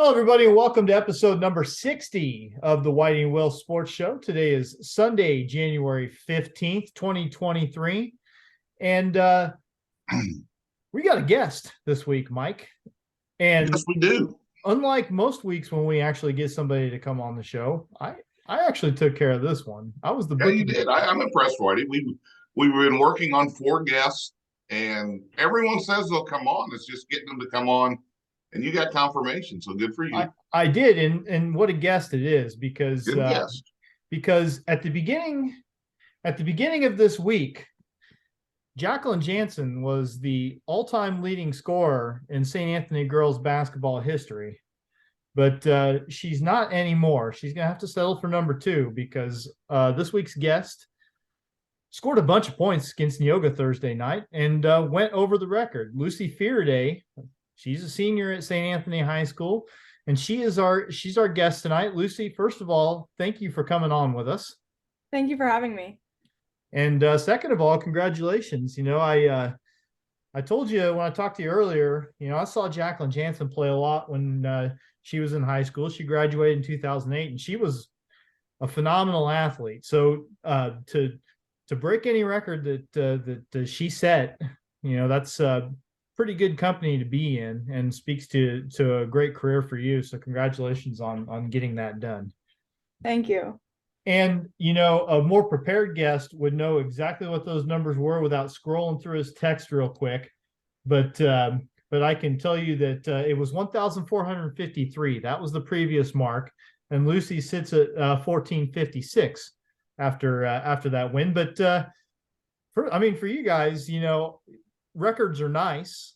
Hello, everybody, and welcome to episode number 60 of the Whiting and Will Sports Show. Today is Sunday, January 15th, 2023. And we got a guest this week, Mike. And Yes, we do. unlike most weeks when we actually get somebody to come on the show, I actually took care of this one. I was the Yeah, you booking. did. I'm impressed, Whitey. We've been working on 4 guests, and everyone says they'll come on. It's just getting them to come on, and you got confirmation, so good for you. I did, and what a guest it is because Good guest. because at the beginning of this week, Jaclyn Jansen was the all-time leading scorer in St. Anthony girls basketball history, but she's not anymore. She's going to have to settle for number two because this week's guest scored a bunch of points against Neoga Thursday night and went over the record. Lucy Fearday, she's a senior at St. Anthony High School, and she's our guest tonight. Lucy, first of all, thank you for coming on with us. Thank you for having me. And second of all, congratulations. I told you when I talked to you earlier, I saw Jaclyn Jansen play a lot when she was in high school. She graduated in 2008, and she was a phenomenal athlete. So to break any record that she set, that's pretty good company to be in, and speaks to a great career for you. So congratulations on getting that done. Thank you. And, a more prepared guest would know exactly what those numbers were without scrolling through his text real quick. But I can tell you that it was 1,453. That was the previous mark. And Lucy sits at 1,456 after that win. But for you guys, records are nice.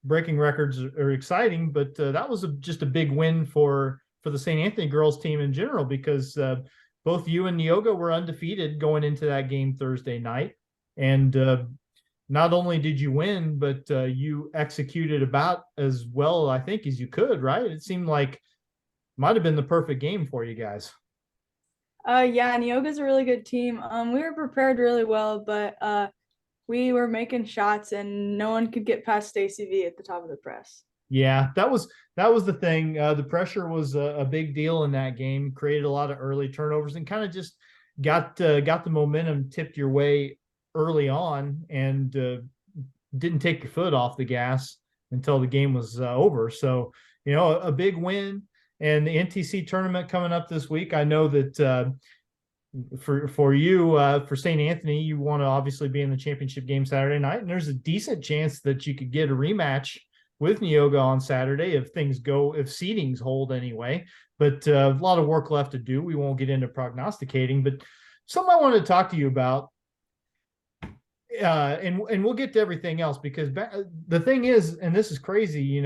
Breaking records are exciting, but that was just a big win for the St. Anthony girls team in general, because both you and Neoga were undefeated going into that game Thursday night. And not only did you win, but you executed about as well, I think, as you could, right? It seemed like might have been the perfect game for you guys. Yeah, Neoga's a really good team. We were prepared really well, but we were making shots and no one could get past Stacy V at the top of the press. Yeah, that was the thing. The pressure was a big deal in that game. Created a lot of early turnovers and kind of just got the momentum tipped your way early on, and didn't take your foot off the gas until the game was over. So a big win, and the NTC tournament coming up this week. I know that for you, for St. Anthony, you want to obviously be in the championship game Saturday night, and there's a decent chance that you could get a rematch with Neoga on Saturday if seedings hold anyway. But a lot of work left to do. We won't get into prognosticating, but something I wanted to talk to you about, and we'll get to everything else, because the thing is, and this is crazy,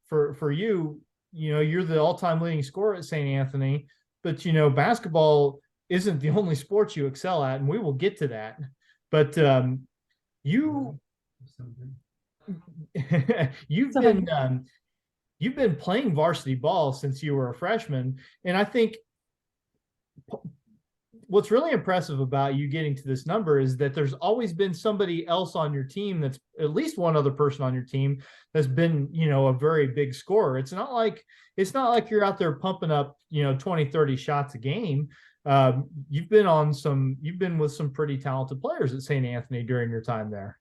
for you, you're the all-time leading scorer at St. Anthony, but basketball isn't the only sport you excel at, and we will get to that. But you've been playing varsity ball since you were a freshman, and I think what's really impressive about you getting to this number is that there's always been somebody else on your team, that's at least one other person on your team that's been a very big scorer. It's not like you're out there pumping up 20, 30 shots a game. You've been with some pretty talented players at St. Anthony during your time there.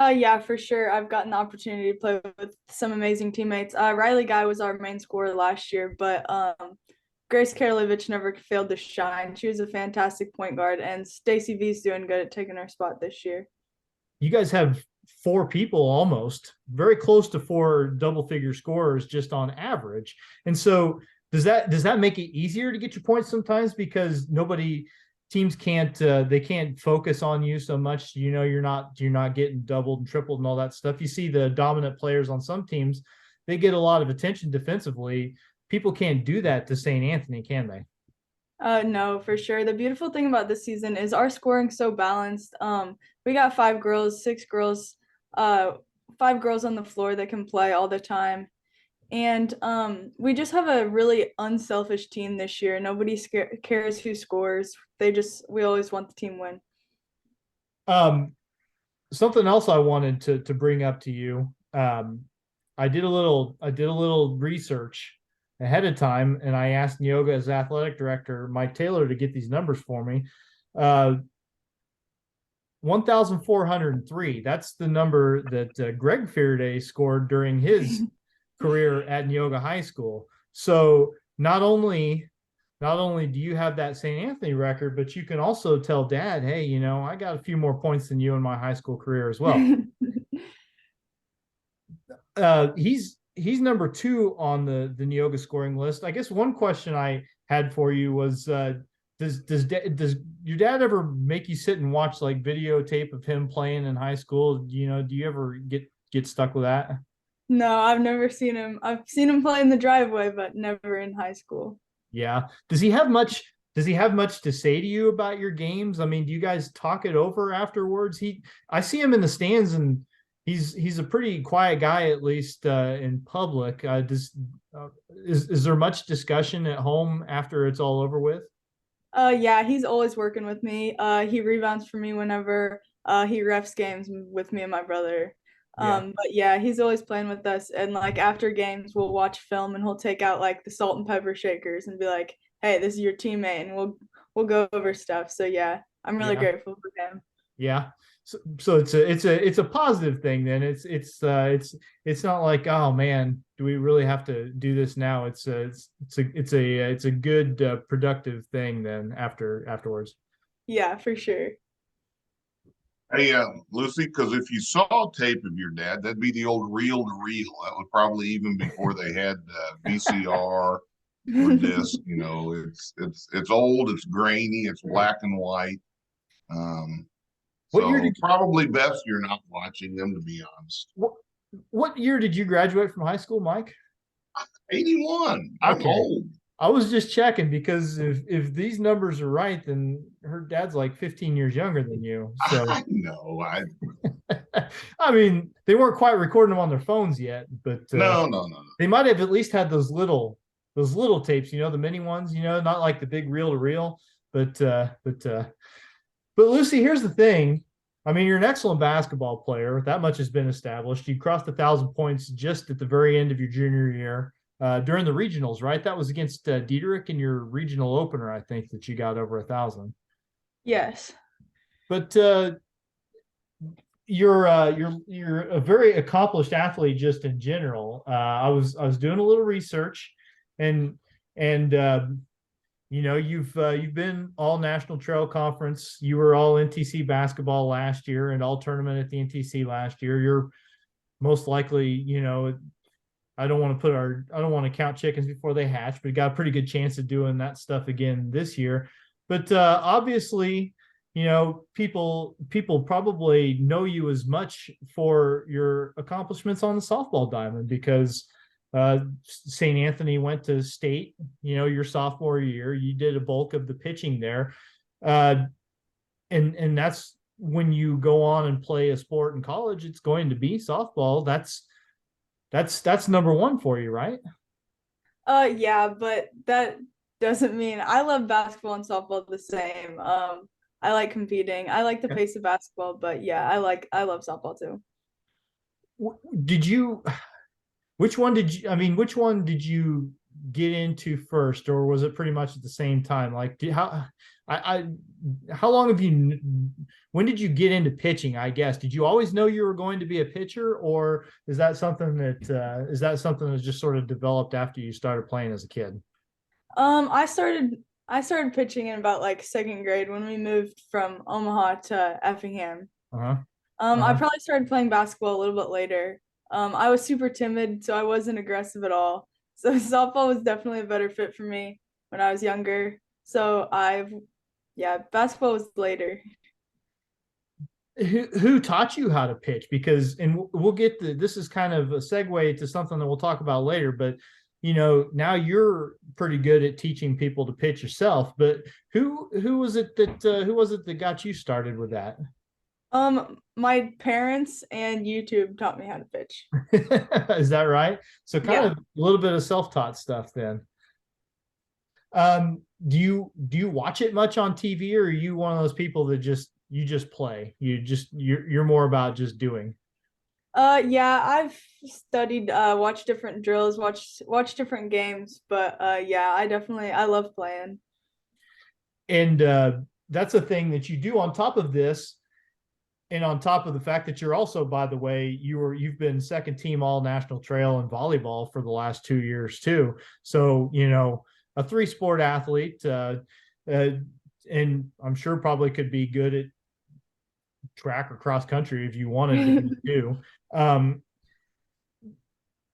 Yeah, for sure. I've gotten the opportunity to play with some amazing teammates. Riley Guy was our main scorer last year, but Grace Karlovich never failed to shine. She was a fantastic point guard, and Stacy V's doing good at taking her spot this year. You guys have four people, almost very close to four double-figure scorers just on average. And so does that make it easier to get your points sometimes, because teams can't focus on you so much? You're not getting doubled and tripled and all that stuff. You see the dominant players on some teams, they get a lot of attention defensively. People can't do that to St. Anthony, can they? No, for sure. The beautiful thing about this season is our scoring so balanced. We got 5 girls, 6 girls, 5 girls on the floor that can play all the time. And we just have a really unselfish team this year. Nobody cares who scores. We always want the team win. Something else I wanted to bring up to you. I did a little research ahead of time, and I asked Neoga's athletic director, Mike Taylor, to get these numbers for me. 1,403. That's the number that Greg Fearday scored during his career at Neoga High School. So not only do you have that St. Anthony record, but you can also tell Dad, hey, I got a few more points than you in my high school career as well. He's number 2 on the Neoga scoring list. I guess one question I had for you was, does your dad ever make you sit and watch like videotape of him playing in high school? Do you ever get stuck with that? No, I've never seen him. I've seen him play in the driveway, but never in high school. Yeah. Does he have much to say to you about your games? I mean, do you guys talk it over afterwards? I see him in the stands, and he's a pretty quiet guy, at least in public. Is there much discussion at home after it's all over with? Yeah, he's always working with me. He rebounds for me whenever he refs games with me and my brother. But yeah, he's always playing with us, and like after games we'll watch film, and he'll take out like the salt and pepper shakers and be like, hey, this is your teammate, and we'll go over stuff. So yeah, I'm really grateful for him. Yeah. So it's a positive thing then. It's not like, oh man, do we really have to do this now? It's a good productive thing then afterwards. Yeah, for sure. Hey, Lucy, because if you saw tape of your dad, that'd be the old reel to reel. That was probably even before they had VCR or disc. It's old, it's grainy, it's black and white. Probably best you're not watching them, to be honest. What year did you graduate from high school, Mike? 81. I'm old. I was just checking, because if these numbers are right, then her dad's like 15 years younger than you. So I know. I mean, they weren't quite recording them on their phones yet, but no. They might have at least had those little tapes, the mini ones, not like the big reel to reel, but Lucy, here's the thing. I mean, you're an excellent basketball player. That much has been established. You crossed 1,000 points just at the very end of your junior year during the regionals, right? That was against Diederich in your regional opener, I think, that you got over 1,000. Yes. But you're a very accomplished athlete just in general. I was doing a little research, and you've been all National Trail Conference. You were all NTC basketball last year and all tournament at the NTC last year. You're most likely, I don't want to count chickens before they hatch, but you got a pretty good chance of doing that stuff again this year. But obviously, people probably know you as much for your accomplishments on the softball diamond, because St. Anthony went to state, your sophomore year. You did a bulk of the pitching there. And that's when you go on and play a sport in college, it's going to be softball. That's number 1 for you, right? Yeah, but that doesn't mean I love basketball and softball the same. I like competing. I like the pace of basketball, but yeah, I love softball too. Which one did you get into first, or was it pretty much at the same time? Like, how long when did you get into pitching? I guess, did you always know you were going to be a pitcher, or is that something that just sort of developed after you started playing as a kid? I started pitching in about like second grade when we moved from Omaha to Effingham. I probably started playing basketball a little bit later. I was super timid, so I wasn't aggressive at all. So softball was definitely a better fit for me when I was younger. So basketball was later. Who taught you how to pitch? Because, and we'll get this is kind of a segue to something that we'll talk about later, but now you're pretty good at teaching people to pitch yourself, but who was it that got you started with that? My parents and YouTube taught me how to pitch. Is that right? So kind of a little bit of self-taught stuff then. Do you watch it much on TV, or are you one of those people that you just play? You're more about just doing? Yeah, I've studied, watched different drills, watched different games, but yeah, I love playing. And that's a thing that you do on top of this, and on top of the fact that you're also, by the way, you've been second team all national trail and volleyball for the last 2 years too. So a three-sport athlete, uh, and I'm sure probably could be good at track or cross country if you wanted to be too. Um,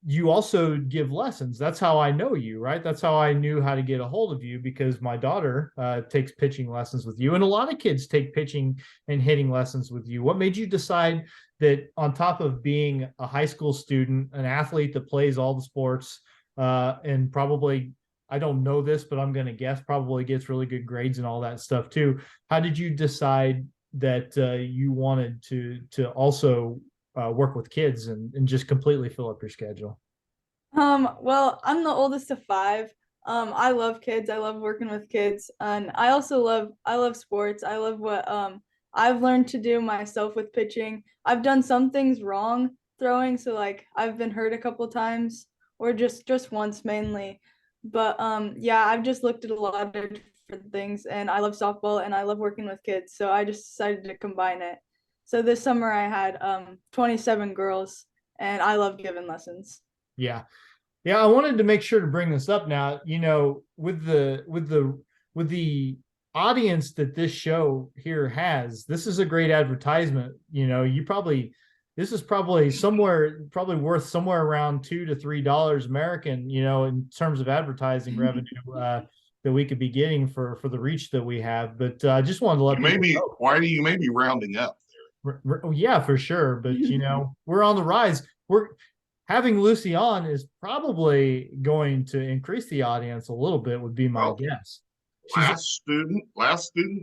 you also give lessons. That's how I know you, right? That's how I knew how to get a hold of you, because my daughter takes pitching lessons with you, and a lot of kids take pitching and hitting lessons with you. What made you decide that, on top of being a high school student, an athlete that plays all the sports, and probably, I don't know this, but I'm going to guess probably gets really good grades and all that stuff too. How did you decide that you wanted to also work with kids and just completely fill up your schedule? Well, I'm the oldest of five. I love kids. I love working with kids, and I love sports. I love what I've learned to do myself with pitching. I've done some things wrong throwing, so like I've been hurt a couple times, or just once mainly. But yeah, I've just looked at a lot of different things, and I love softball and I love working with kids, so I just decided to combine it. So this summer I had 27 girls, and I love giving lessons. Yeah. Yeah, I wanted to make sure to bring this up now, with the audience that this show here has. This is a great advertisement. This is probably worth somewhere around $2 to $3 American, in terms of advertising revenue, that we could be getting for the reach that we have. But I just wanted to let people know. Why do you may be rounding up? Yeah, for sure. But we're on the rise. We're having Lucy on is probably going to increase the audience a little bit, would be my guess. Last student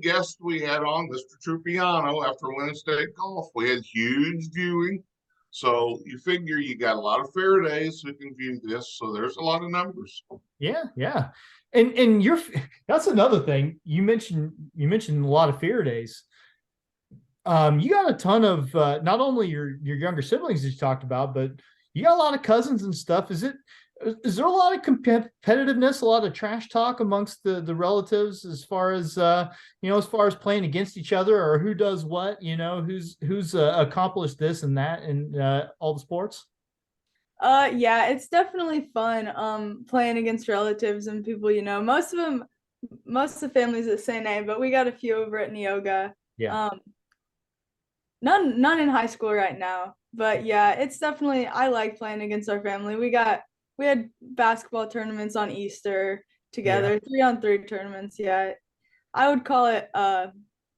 guest we had on, Mr. Trupiano, after winning state golf, we had huge viewing. So you figure you got a lot of Fairdays who can view this. So there's a lot of numbers. Yeah, yeah. And that's another thing. You mentioned a lot of Feardays. You got a ton of not only your younger siblings that you talked about, but you got a lot of cousins and stuff. Is there a lot of competitiveness, a lot of trash talk amongst the relatives, as far as as far as playing against each other, or who does what, who's accomplished this and that in all the sports? Yeah, it's definitely fun playing against relatives and people, most of the families at St. A, but we got a few over at Neoga. Yeah. None in high school right now. But yeah, it's definitely, I like playing against our family. We had basketball tournaments on Easter together, 3-on-3 tournaments. Yeah. I would call it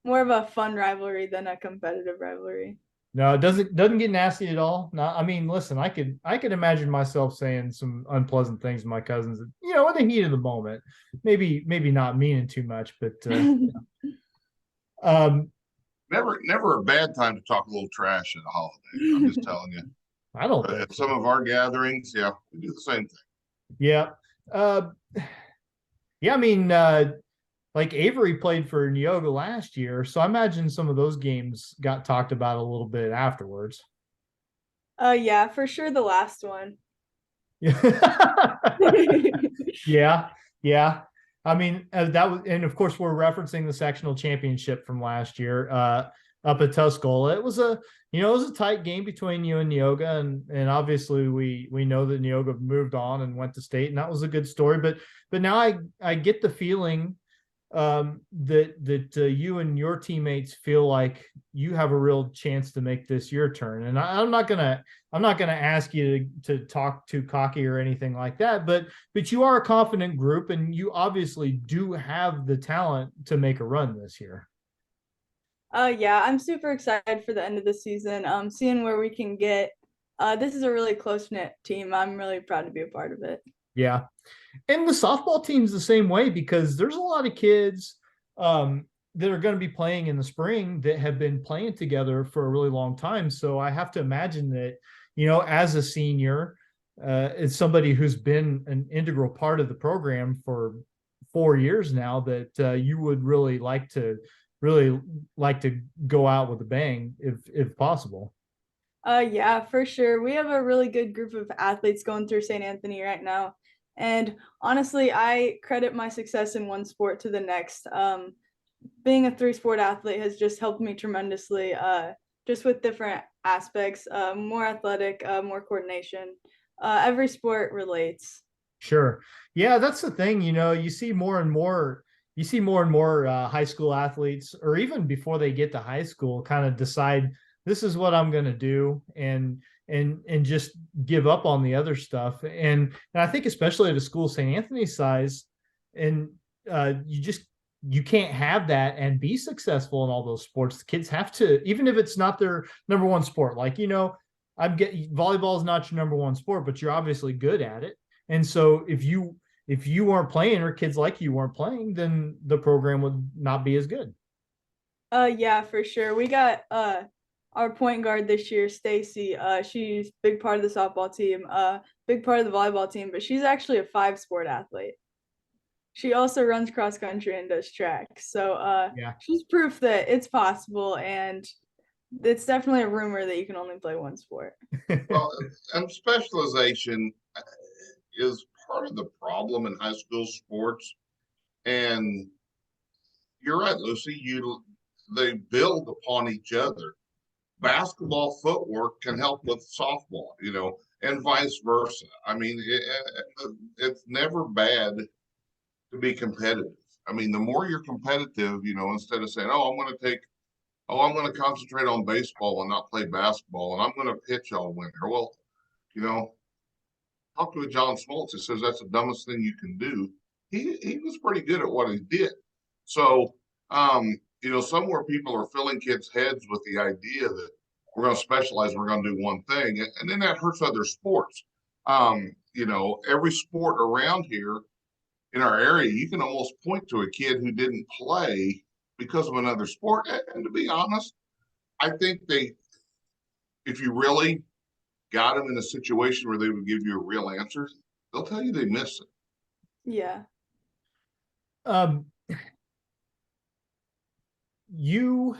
more of a fun rivalry than a competitive rivalry. No, it doesn't get nasty at all. No, I mean, listen, I could imagine myself saying some unpleasant things to my cousins, in the heat of the moment. Maybe not meaning too much, but um, Never a bad time to talk a little trash at a holiday. I'm just telling you. I don't But think at some of our gatherings, yeah, we do the same thing. Yeah. Uh, yeah, I mean, like Avery played for Neoga last year, so I imagine some of those games got talked about a little bit afterwards. Yeah, for sure the last one. Yeah, yeah. I mean, that was, and of course, we're referencing the sectional championship from last year, up at Tuscola. It was a tight game between you and Neoga, and obviously we know that Neoga moved on and went to state, and that was a good story. But now I get the feeling that you and your teammates feel like you have a real chance to make this your turn. And I'm not gonna ask you to talk too cocky or anything like that, but you are a confident group, and you obviously do have the talent to make a run this year. Yeah, I'm super excited for the end of the season. Seeing where we can get. This is a really close-knit team. I'm really proud to be a part of it. Yeah. And the softball team's the same way, because there's a lot of kids that are going to be playing in the spring that have been playing together for a really long time. So I have to imagine that, as a senior, it's somebody who's been an integral part of the program for 4 years now, that you would really like to go out with a bang if possible. Yeah, for sure. We have a really good group of athletes going through St. Anthony right now. And honestly, I credit my success in one sport to the next. Being a three-sport athlete has just helped me tremendously, just with different aspects, more athletic, more coordination. Every sport relates. Sure. Yeah, that's the thing. You see more and more, high school athletes, or even before they get to high school, kind of decide this is what I'm going to do, and just give up on the other stuff. And I think especially at a school St. Anthony size, and you can't have that and be successful in all those sports. The kids have to, even if it's not their number one sport. Like, I'm getting volleyball is not your number one sport, but you're obviously good at it. And so if you weren't playing, or kids like you weren't playing, then the program would not be as good. Yeah, for sure. We got our point guard this year, Stacy. She's big part of the softball team, big part of the volleyball team, but she's actually a five-sport athlete. She also runs cross country and does track. So Yeah. she's proof that it's possible, and it's definitely a rumor that you can only play one sport. Well, and specialization is part of the problem in high school sports. And you're right, Lucy. They build upon each other. Basketball footwork can help with softball, and vice versa. I mean, it's never bad to be competitive. I mean, the more you're competitive, instead of saying, I'm going to concentrate on baseball and not play basketball, and I'm going to pitch all winter. Well, you know, talk to a John Smoltz. He says that's the dumbest thing you can do. He was pretty good at what he did. So, somewhere people are filling kids' heads with the idea that we're going to specialize, we're going to do one thing, and then that hurts other sports. Every sport around here in our area, you can almost point to a kid who didn't play because of another sport. And to be honest, I think if you really got them in a situation where they would give you a real answer, they'll tell you they missed it. Yeah. Um, you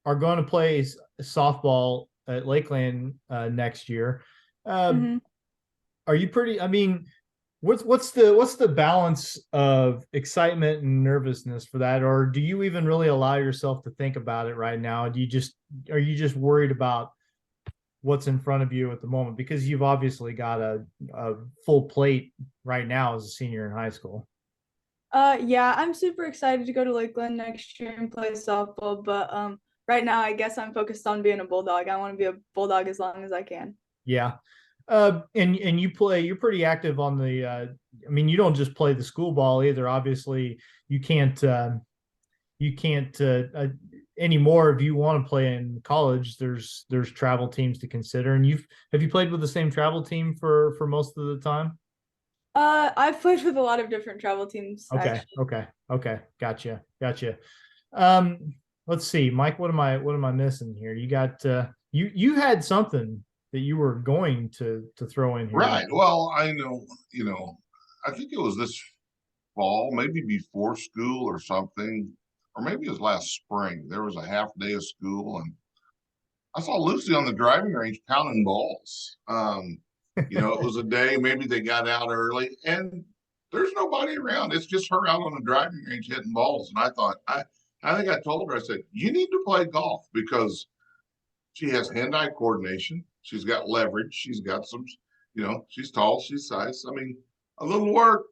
are going to play softball at Lakeland next year. Mhm. Are you pretty? I mean, what's the balance of excitement and nervousness for that, or do you even really allow yourself to think about it right now? Are you just worried about what's in front of you at the moment, because you've obviously got a full plate right now as a senior in high school? Yeah, I'm super excited to go to Lakeland next year and play softball, but right now I guess I'm focused on being a Bulldog. I want to be a Bulldog as long as I can. Yeah. And you're pretty active on the I mean, you don't just play the school ball either. Obviously, you can't anymore. If you want to play in college, there's travel teams to consider. And have you played with the same travel team for most of the time? I've played with a lot of different travel teams Okay, actually. okay, gotcha. Um, let's see, Mike. What am I missing here? You got you had something that you were going to throw in here. Right. Well, I know, I think it was this fall, maybe before school or something, or maybe it was last spring. There was a half day of school, and I saw Lucy on the driving range pounding balls. It was a day, maybe they got out early, and there's nobody around. It's just her out on the driving range hitting balls. And I thought, I think I told her, I said, you need to play golf because she has hand-eye coordination. She's got leverage. She's got some, she's tall, she's size. I mean, a little work.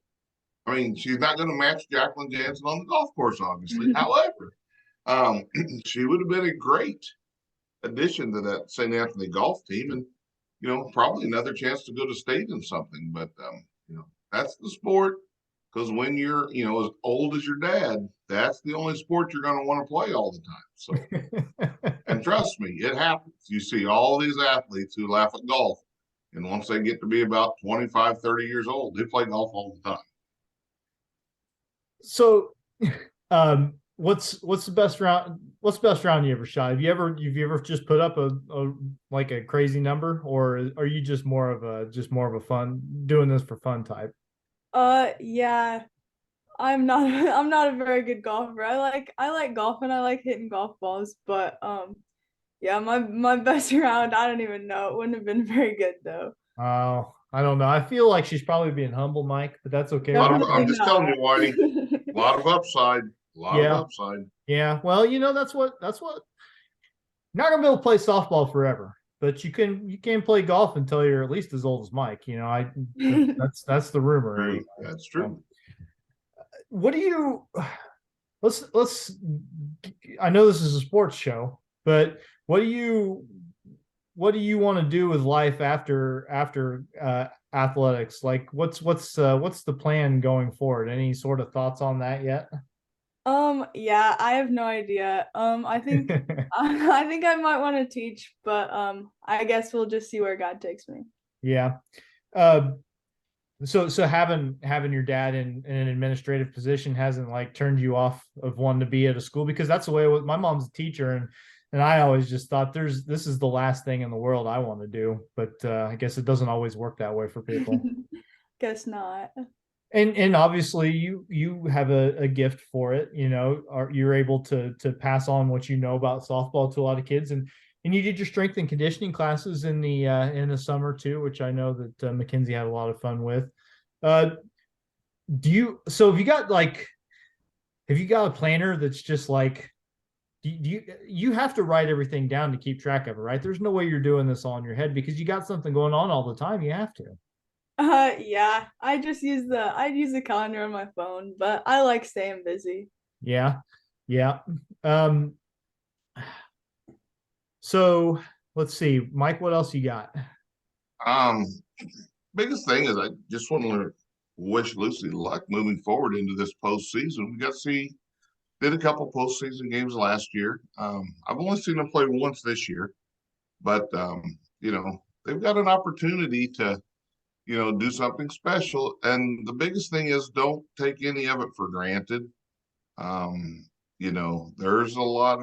I mean, she's not going to match Jaclyn Jansen on the golf course, obviously. However, she would have been a great addition to that St. Anthony golf team, and probably another chance to go to state in something. But that's the sport. Because when you're as old as your dad, that's the only sport you're going to want to play all the time. So, and trust me, it happens. You see all these athletes who laugh at golf, and once they get to be about 25, 30 years old, they play golf all the time. So, what's the best round? What's the best round you ever shot? Have you ever just put up a like a crazy number, or are you just more of a fun, doing this for fun type? Yeah, I'm not I'm not a very good golfer. I like golfing, I like hitting golf balls, but Yeah, my best round, I don't even know. It wouldn't have been very good though. Oh, I don't know. I feel like she's probably being humble, Mike, but that's okay. Definitely I'm just telling not. you, Whitey, a lot of upside, a lot of Yeah, upside. yeah. Well, that's what not gonna be able to play softball forever, but you can play golf until you're at least as old as Mike. That's the rumor anyway. True. That's So, true. what do you let's I know this is a sports show, but what do you what do you want to do with life after athletics? Like what's the plan going forward? Any sort of thoughts on that yet? Yeah, I have no idea. I think I think I might want to teach, but I guess we'll just see where God takes me. Yeah. Uh, so having your dad in an administrative position hasn't like turned you off of wanting to be at a school, because that's the way my mom's a teacher, and I always just thought this is the last thing in the world I want to do, but I guess it doesn't always work that way for people. Guess not. And obviously you have a gift for it, you're able to pass on what you know about softball to a lot of kids, and you did your strength and conditioning classes in the summer too, which I know that Mackenzie had a lot of fun with. uh have you got a planner that's just like, you have to write everything down to keep track of it, right? There's no way you're doing this all in your head because you got something going on all the time. You have to. Yeah, I use the calendar on my phone, but I like staying busy. Yeah, yeah. um So let's see, Mike, what else you got? Um, Biggest thing is I just want to wish Lucy luck moving forward into this postseason. We got to see did a couple postseason games last year. I've only seen them play once this year, but they've got an opportunity to do something special. And the biggest thing is don't take any of it for granted. There's a lot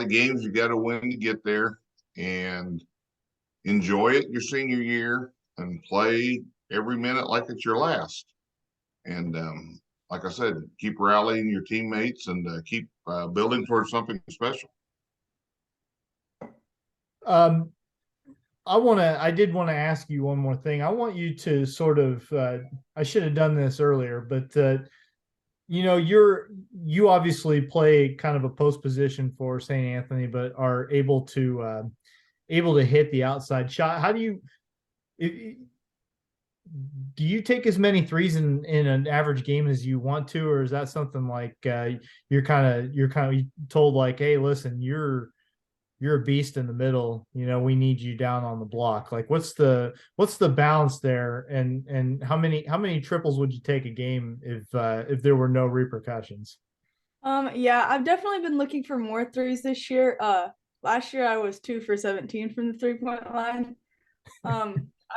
of games you got to win to get there, and enjoy it your senior year and play every minute like it's your last. And like I said, keep rallying your teammates and keep building towards something special. um I did want to ask you one more thing. I want you to sort of I should have done this earlier, but you obviously play kind of a post position for St. Anthony, but are able to hit the outside shot. How do you take as many threes in an average game as you want to, or is that something like you're kind of told like, hey, listen, you're a beast in the middle, we need you down on the block? Like what's the balance there, and how many triples would you take a game if there were no repercussions? Yeah, I've definitely been looking for more threes this year. Last year I was 2 for 17 from the 3-point line.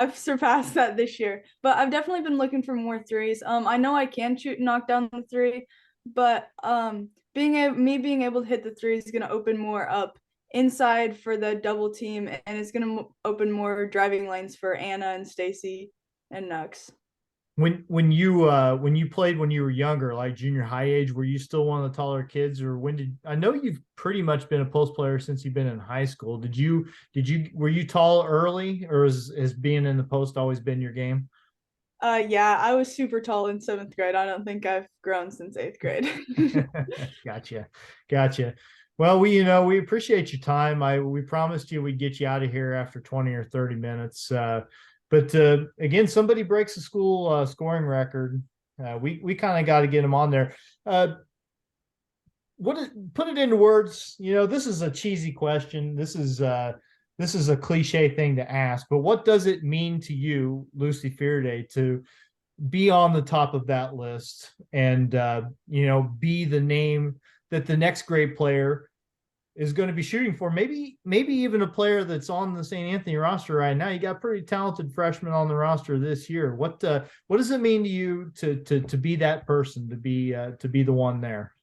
I've surpassed that this year, but I've definitely been looking for more threes. I know I can shoot and knock down the three, but being able to hit the three is gonna open more up inside for the double team, and it's gonna open more driving lanes for Anna and Stacy and Nux. When you played when you were younger, like junior high age, were you still one of the taller kids, or I know you've pretty much been a post player since you've been in high school. Were you tall early, or has being in the post always been your game? Yeah, I was super tall in 7th grade. I don't think I've grown since 8th grade. Gotcha. Well, we appreciate your time. We promised you we'd get you out of here after 20 or 30 minutes. But again, somebody breaks the school scoring record. We kind of got to get them on there. Put it into words? This is a cheesy question. This is a cliche thing to ask, but what does it mean to you, Lucy Fearday, to be on the top of that list and be the name that the next great player is going to be shooting for? Maybe even a player that's on the St. Anthony roster right now. You got pretty talented freshmen on the roster this year. What does it mean to you to be that person, to be the one there?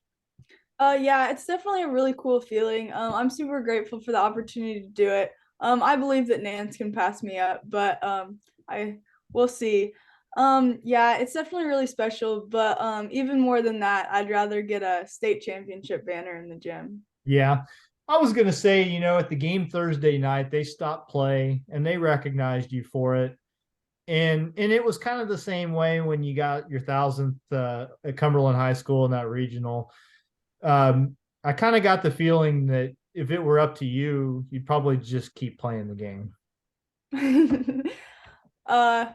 Yeah, it's definitely a really cool feeling. I'm super grateful for the opportunity to do it. I believe that Nance can pass me up, but I we'll see. Yeah, it's definitely really special, but even more than that, I'd rather get a state championship banner in the gym. Yeah. I was going to say, at the game Thursday night, they stopped play and they recognized you for it. And it was kind of the same way when you got your 1000th at Cumberland High School in that regional. I kind of got the feeling that if it were up to you, you'd probably just keep playing the game. uh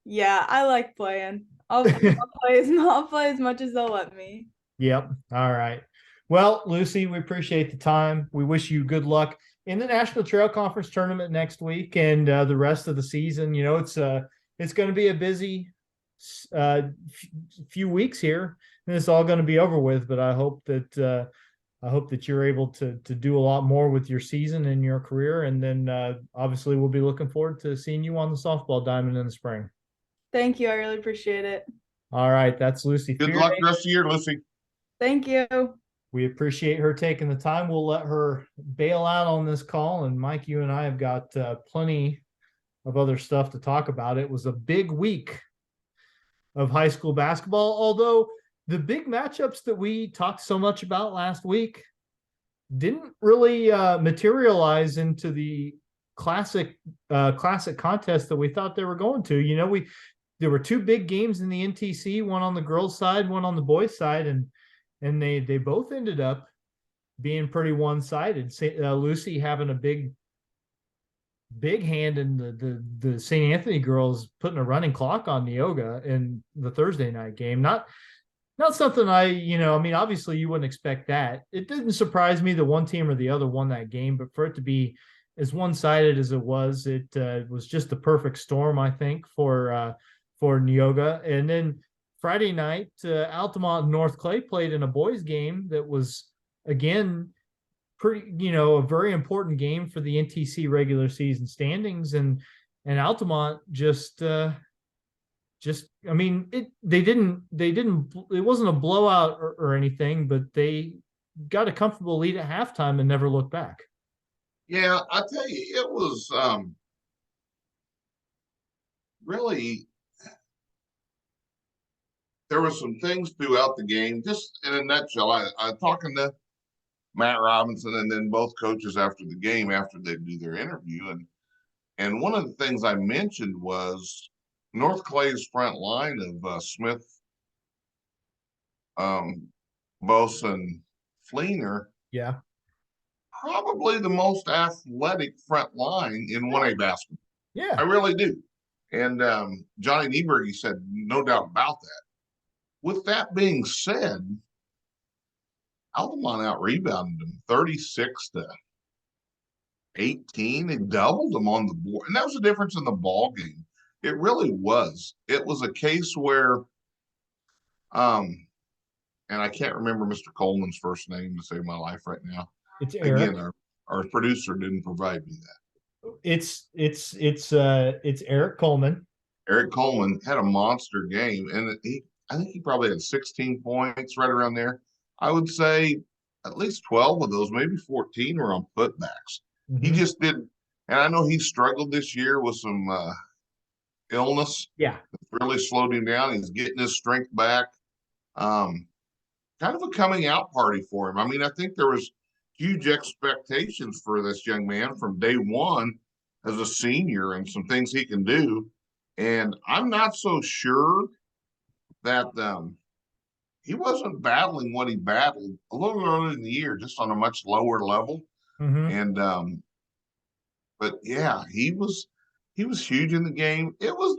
yeah, I like playing. I'll play as much as they'll let me. Yep. All right. Well, Lucy, we appreciate the time. We wish you good luck in the National Trail Conference tournament next week and the rest of the season. It's going to be a busy uh, few weeks here, and it's all going to be over with. But I hope that you're able to do a lot more with your season and your career, and then obviously we'll be looking forward to seeing you on the softball diamond in the spring. Thank you. I really appreciate it. All right, that's Lucy Good Fearday. luck the rest of the year, Lucy. Thank you. We appreciate her taking the time. We'll let her bail out on this call. And Mike, you and I have got plenty of other stuff to talk about. It was a big week of high school basketball, although the big matchups that we talked so much about last week didn't really materialize into the classic contest that we thought they were going to. There were two big games in the NTC, one on the girls' side, one on the boys' side, and they both ended up being pretty one-sided. Lucy having a big hand in the St. Anthony girls putting a running clock on Neoga in the Thursday night game. Not something obviously you wouldn't expect that. It didn't surprise me that one team or the other won that game, but for it to be as one-sided as it was just the perfect storm, I think, for Neoga. And then Friday night, Altamont and North Clay played in a boys game that was, again, a very important game for the NTC regular season standings. And Altamont it wasn't a blowout or anything, but they got a comfortable lead at halftime and never looked back. Yeah, I tell you, it was really, there were some things throughout the game. Just in a nutshell, I talking to Matt Robinson and then both coaches after the game, after they do their interview. And one of the things I mentioned was North Clay's front line of Smith, Boson, Fleener. Yeah. Probably the most athletic front line in 1A basketball. Yeah. I really do. And Johnny Nieberg, said, no doubt about that. With that being said, Altamont out-rebounded them 36-18. They doubled them on the board. And that was the difference in the ball game. It really was. It was a case where, and I can't remember Mr. Coleman's first name to save my life right now. It's Eric. Again, our producer didn't provide me that. It's Eric Coleman. Eric Coleman had a monster game, and I think he probably had 16 points, right around there. I would say at least 12 of those, maybe 14, were on putbacks. Mm-hmm. He just did, and I know he struggled this year with some illness. Yeah, it's really slowed him down. He's getting his strength back. Kind of a coming out party for him. I mean, I think there was huge expectations for this young man from day one as a senior and some things he can do. And I'm not so sure that he wasn't battling what he battled a little earlier in the year, just on a much lower level. Mm-hmm. And but yeah, he was huge in the game. It was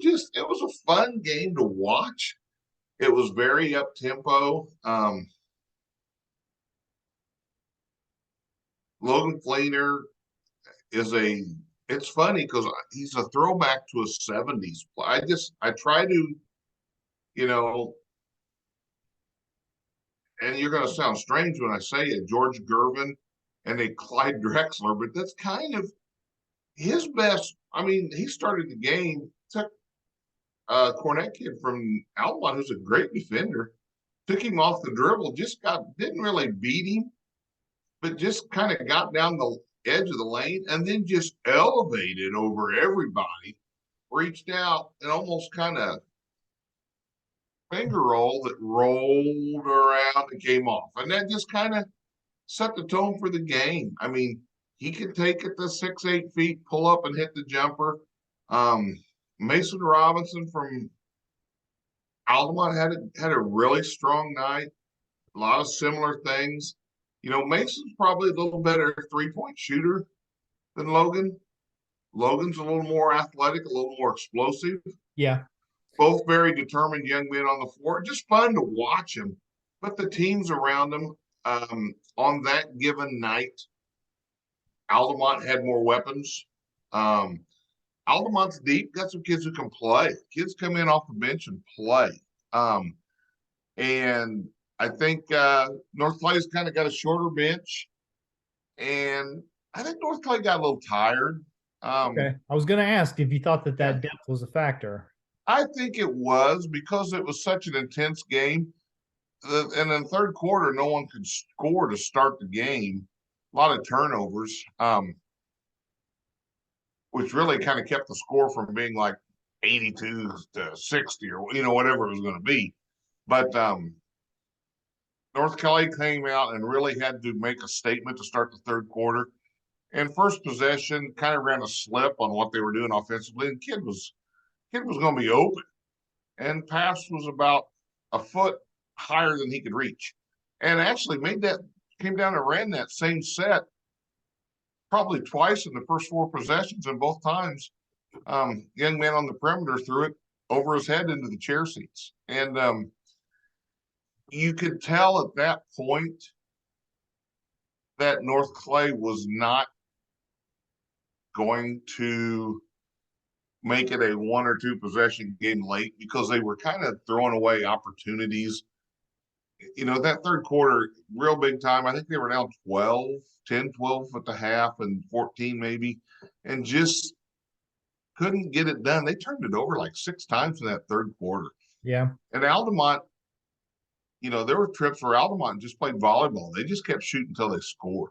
a fun game to watch. It was very up tempo. Logan Fleener it's funny because he's a throwback to a 70s play. I try to, and you're going to sound strange when I say it, George Gervin and a Clyde Drexler, but that's kind of his best. I mean, he started the game, took a Cornette kid from Altamont, who's a great defender, took him off the dribble, didn't really beat him, but just kind of got down the edge of the lane and then just elevated over everybody, reached out and almost kind of finger roll that rolled around and came off. And that just kind of set the tone for the game. I mean, he can take it to 6, 8 feet, pull up and hit the jumper. Mason Robinson from Altamont had a really strong night. A lot of similar things. You know, Mason's probably a little better 3-point shooter than Logan. Logan's a little more athletic, a little more explosive. Yeah. Both very determined young men on the floor. Just fun to watch them. But the teams around them on that given night, Altamont had more weapons. Altamont's deep, got some kids who can play. Kids come in off the bench and play. And I think North Clay's kind of got a shorter bench. And I think North Clay got a little tired. Okay. I was going to ask if you thought that Yeah. depth was a factor. I think it was because it was such an intense game. And in the third quarter, no one could score to start the game. A lot of turnovers, which really kind of kept the score from being like 82 to 60 or, whatever it was going to be. But North Kelly came out and really had to make a statement to start the third quarter. And first possession kind of ran a slip on what they were doing offensively. And kid was going to be open. And pass was about a foot higher than he could reach. And actually came down and ran that same set probably twice in the first 4 possessions, and both times young man on the perimeter threw it over his head into the chair seats. And you could tell at that point that North Clay was not going to make it a 1 or 2 possession game late because they were kind of throwing away opportunities. That third quarter, real big time. I think they were down 10, 12 at the half and 14 maybe, and just couldn't get it done. They turned it over like 6 times in that third quarter. Yeah. And Altamont, there were trips where Altamont just played volleyball. They just kept shooting until they scored.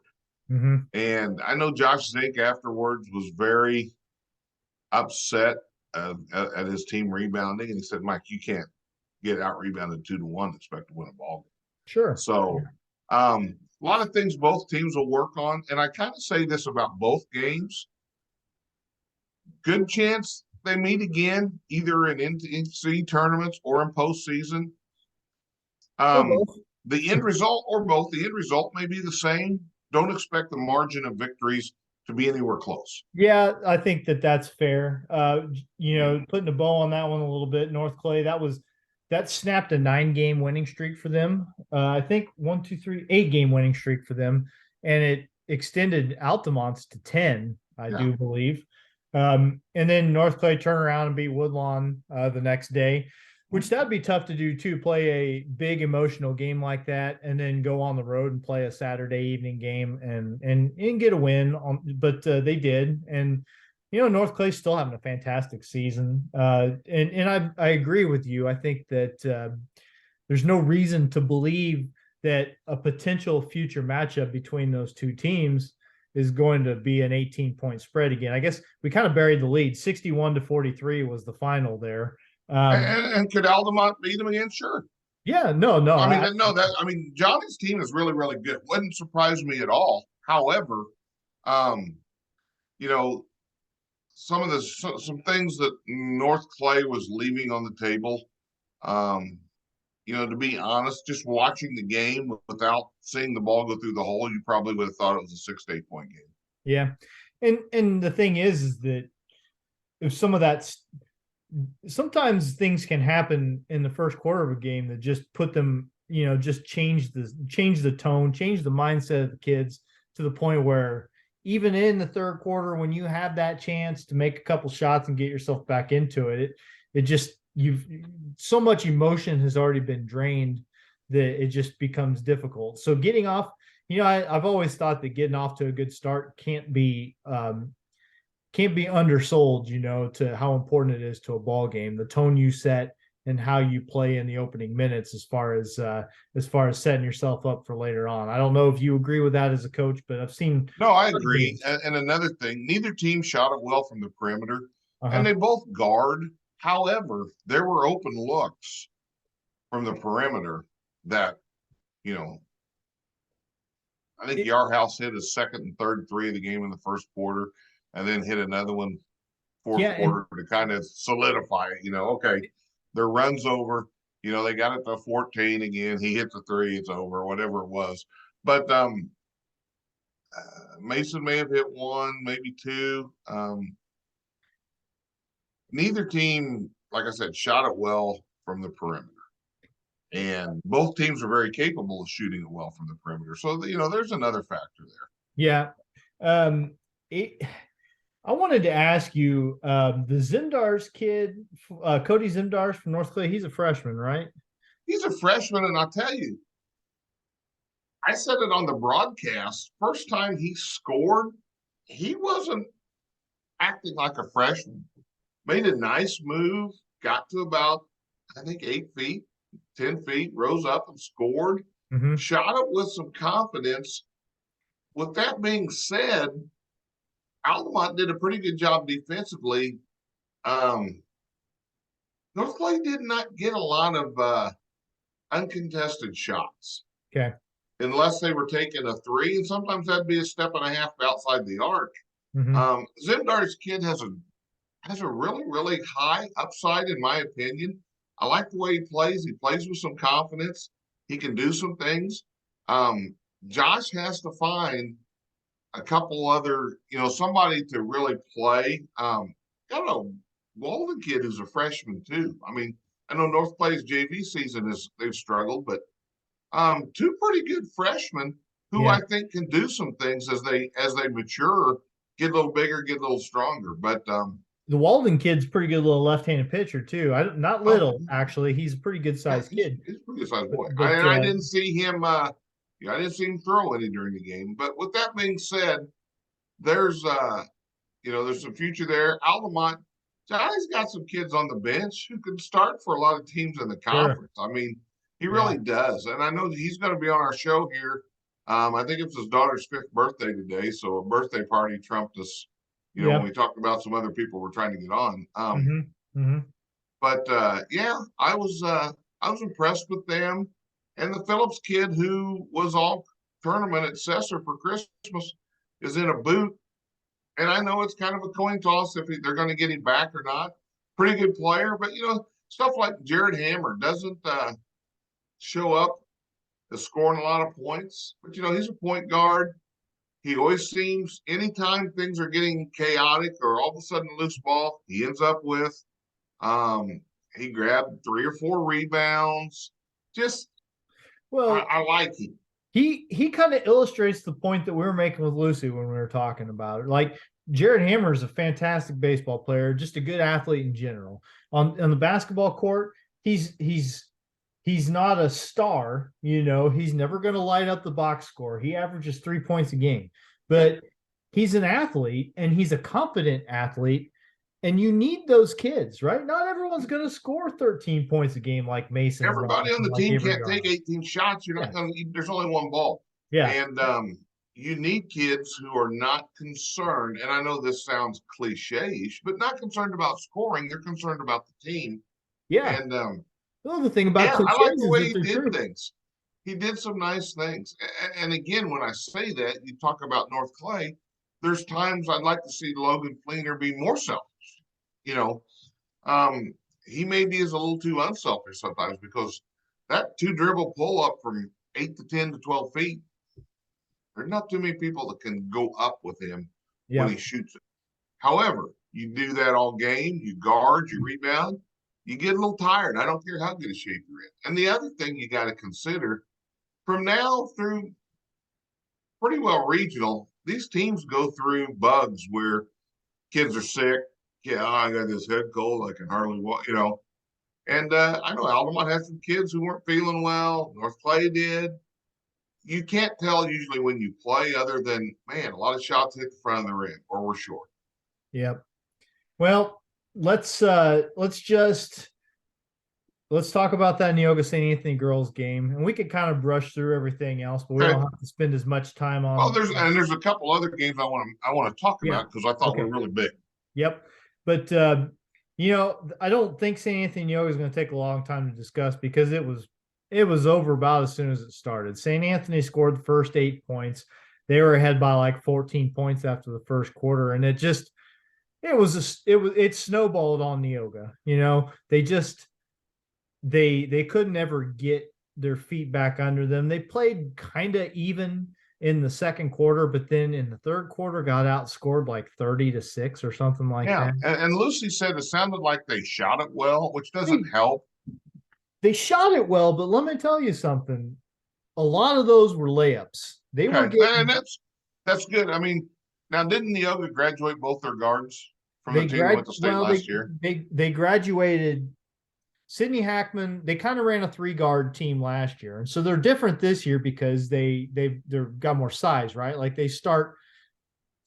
Mm-hmm. And I know Josh Zink afterwards was very upset at his team rebounding. And he said, Mike, you can't get out rebounded 2-1 and expect to win a ball game. Sure. So a lot of things both teams will work on. And I kind of say this about both games. Good chance they meet again, either in NCAA tournaments or in postseason. The end result or both, the end result may be the same. Don't expect the margin of victories to be anywhere close. Yeah, I think that's fair. Putting a bow on that one a little bit, North Clay, that snapped a 9-game winning streak for them. I think 8-game winning streak for them. And it extended Altamont's to 10, I do believe. And then North Clay turned around and beat Woodlawn the next day, which that'd be tough to do too. Play a big emotional game like that, and then go on the road and play a Saturday evening game and get a win. But they did, and North Clay's still having a fantastic season. And I agree with you. I think that there's no reason to believe that a potential future matchup between those two teams is going to be an 18-point spread again. I guess we kind of buried the lead. 61-43 was the final there. And could Altamont beat them again? Sure. Yeah, no. Johnny's team is really, really good. Wouldn't surprise me at all. However, some things that North Clay was leaving on the table, to be honest, just watching the game without seeing the ball go through the hole, you probably would have thought it was a 6 to 8 point game. Yeah. And the thing is that if some of that's, sometimes things can happen in the first quarter of a game that just put them, just change the tone, change the mindset of the kids to the point where even in the third quarter, when you have that chance to make a couple shots and get yourself back into it, it just, so much emotion has already been drained that it just becomes difficult. So getting off, I've always thought that getting off to a good start can't be undersold, to how important it is to a ball game, the tone you set and how you play in the opening minutes, as far as setting yourself up for later on. I don't know if you agree with that as a coach, but I've seen. No, I agree. And another thing, neither team shot it well from the perimeter, and they both guard. However, there were open looks from the perimeter that, I think Yarhouse hit his second and third three of the game in the first quarter, and then hit another one fourth quarter to kind of solidify it. Okay, their run's over. They got it to 14 again. He hit the three, it's over, whatever it was. But Mason may have hit one, maybe two. Neither team, like I said, shot it well from the perimeter. And both teams are very capable of shooting it well from the perimeter. So, there's another factor there. Yeah. I wanted to ask you, the Zimdar's kid, Cody Zimdars from North Clay, he's a freshman, right? He's a freshman, and I'll tell you, I said it on the broadcast, first time he scored, he wasn't acting like a freshman. Made a nice move, got to about, I think, 8 feet, 10 feet, rose up and scored, shot it with some confidence. With that being said, Altamont did a pretty good job defensively. North Clay did not get a lot of uncontested shots. Okay. Unless they were taking a three, and sometimes that'd be a step and a half outside the arc. Zimdar's kid has a really, really high upside, in my opinion. I like the way he plays. He plays with some confidence. He can do some things. Josh has to find a couple other, somebody to really play. Got a Walden kid who's a freshman too. I mean, I know North Clay's JV season they've struggled, but two pretty good freshmen who I think can do some things as they mature, get a little bigger, get a little stronger. But the Walden kid's pretty good little left-handed pitcher too. Not little, actually. He's a pretty good sized kid. He's a pretty good sized boy. I didn't see him. I didn't see him throw any during the game. But with that being said, there's some future there. Altamont, Johnny's got some kids on the bench who could start for a lot of teams in the conference. I mean, he really does. And I know that he's going to be on our show here. I think it's his daughter's 5th birthday today, so a birthday party trumped us. When we talked about some other people we're trying to get on. But I was impressed with them. And the Phillips kid who was all tournament at Cesar for Christmas is in a boot. And I know it's kind of a coin toss if they're going to get him back or not. Pretty good player, but stuff like Jared Hammer doesn't show up as scoring a lot of points. But he's a point guard. He always seems, anytime things are getting chaotic or all of a sudden loose ball, he ends up with. He grabbed 3 or 4 rebounds. I like him. He kind of illustrates the point that we were making with Lucy when we were talking about it. Like, Jared Hammer is a fantastic baseball player, just a good athlete in general. On the basketball court, he's not a star, he's never going to light up the box score. He averages 3 points a game, but he's an athlete and he's a confident athlete. And you need those kids, right? Not everyone's going to score 13 points a game like Mason. Everybody on the team can't take 18 shots. You're not going to. There's only one ball. Yeah. And you need kids who are not concerned. And I know this sounds cliche-ish, but not concerned about scoring. They're concerned about the team. Yeah. And the thing about I like the way he did things. He did some nice things. And again, when I say that, you talk about North Clay. There's times I'd like to see Logan Fleener be more selfish. He maybe is a little too unselfish sometimes, because that 2 dribble pull up from 8 to 10 to 12 feet, there's not too many people that can go up with him when he shoots it. However, you do that all game, you guard, you rebound, you get a little tired. I don't care how good a shape you're in. And the other thing you got to consider, from now through pretty well regional, these teams go through bugs where kids are sick. Yeah, I got this head cold. I can hardly walk, And I know Altamont had some kids who weren't feeling well. North Clay did. You can't tell usually when you play, other than, man, a lot of shots hit the front of the rim or we're short. Yep. Well, let's talk about that Neoga St. Anthony girls game, and we could kind of brush through everything else, but we don't have to spend as much time on. Oh, there's a couple other games I want to talk about because I thought were really big. Yep. But, I don't think St. Anthony Neoga is going to take a long time to discuss because it was it was over about as soon as it started. St. Anthony scored the first 8 points. They were ahead by like 14 points after the first quarter, and it snowballed on Neoga. They couldn't ever get their feet back under them. They played kind of even in the second quarter, but then in the third quarter got outscored like 30-6 or something like Yeah, that. and Lucy said it sounded like they shot it well, which doesn't They, help. they shot it well, but let me tell you something. A lot of those were layups. They were Okay, and getting that's good. I mean, now didn't Neoga graduate both their guards from the they team that grad went to state well last year? they graduated. Sydney Hackman, they kind of ran a 3-guard team last year. And so they're different this year because they've got more size, right? Like they start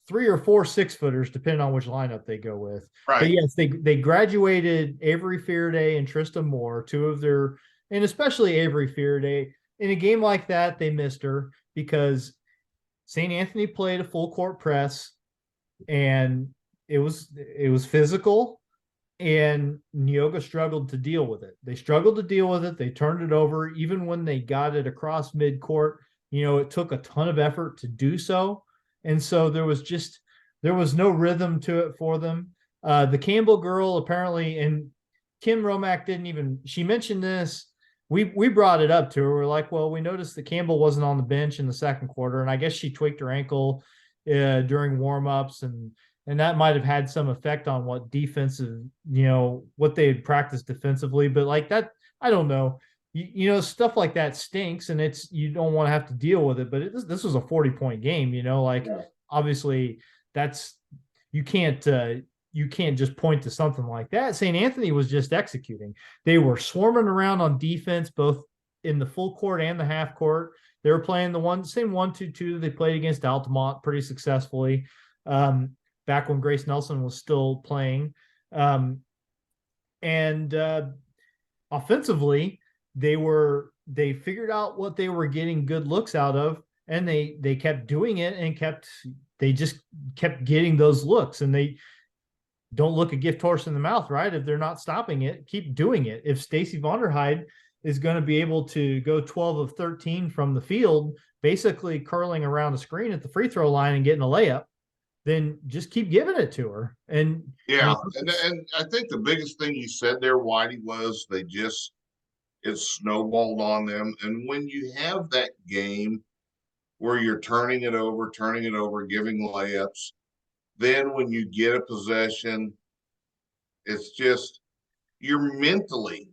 3 or 4 6-footers, depending on which lineup they go with. But Right. yes, they graduated Avery Fearday and Trista Moore, two of their, and especially Avery Fearday. In a game like that, they missed her because St. Anthony played a full court press, and it was physical, and Neoga struggled to deal with it. They struggled to deal with it. They turned it over. Even when they got it across midcourt, it took a ton of effort to do so. And so there was no rhythm to it for them. The Campbell girl apparently, and Kim Romack she mentioned this. We brought it up to her. We're like, well, we noticed that Campbell wasn't on the bench in the second quarter, and I guess she tweaked her ankle during warmups, and that might have had some effect on what defensive, what they had practiced defensively. But like that, I don't know. Stuff like that stinks, and you don't want to have to deal with it. But this was a 40-point game. Yeah. Obviously that's you can't just point to something like that. St. Anthony was just executing. They were swarming around on defense, both in the full court and the half court. They were playing the same 1-2-2 they played against Altamont pretty successfully. Back when Grace Nelson was still playing. And offensively, they figured out what they were getting good looks out of, and they kept doing it and they just kept getting those looks, and they don't look a gift horse in the mouth, right? If they're not stopping it, keep doing it. If Stacy Vonderheide is going to be able to go 12 of 13 from the field, basically curling around a screen at the free throw line and getting a layup, then just keep giving it to her. And Yeah, and I think the biggest thing you said there, Whitey, was it snowballed on them. And when you have that game where you're turning it over, giving layups, then when you get a possession, it's just you're mentally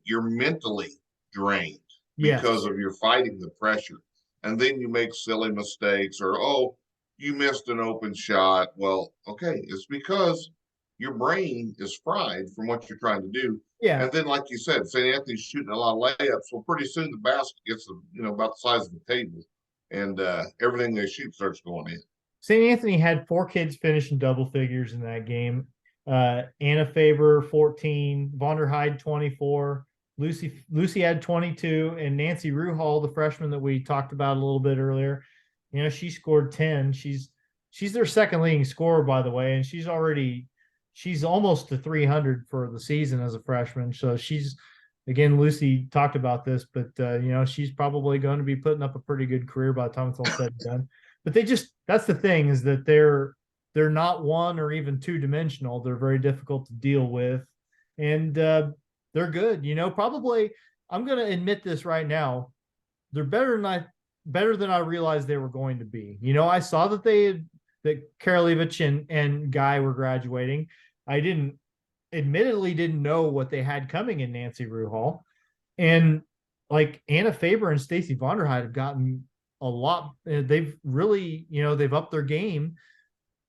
drained because yes, of you're fighting the pressure. And then you make silly mistakes or, oh, you missed an open shot. Well, okay, it's because your brain is fried from what you're trying to do. yeah. And then, like you said, St. Anthony's shooting a lot of layups. Well, pretty soon the basket gets about the size of the table, and everything they shoot starts going in. St. Anthony had 4 kids finish in double figures in that game. Anna Faber 14, Vonderheide 24, Lucy had 22, and Nancy Ruhal, the freshman that we talked about a little bit earlier, she scored 10. She's their second leading scorer, by the way, and she's almost to 300 for the season as a freshman. So again, Lucy talked about this, but she's probably going to be putting up a pretty good career by the time it's all said and done. But that's the thing, is that they're not one or even 2-dimensional. They're very difficult to deal with, and they're good. Probably, I'm going to admit this right now, they're better than I realized they were going to be. I saw that that Karolevich and Guy were graduating. I admittedly didn't know what they had coming in Nancy Ruhal, and like Anna Faber and Stacy Vonderheide have gotten a lot. They've really, they've upped their game,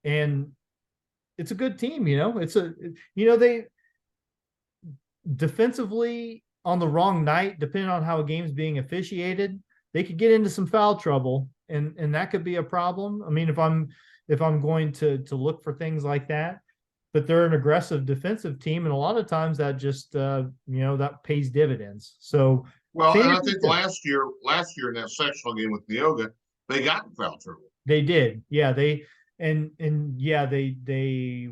and it's a good team. They defensively on the wrong night, depending on how a game's being officiated, they could get into some foul trouble, and that could be a problem. I mean, if I'm going to look for things like that, but they're an aggressive defensive team, and a lot of times that just that pays dividends. So well, and I think last year in that sectional game with Neoga, they got in foul trouble. They did, yeah. They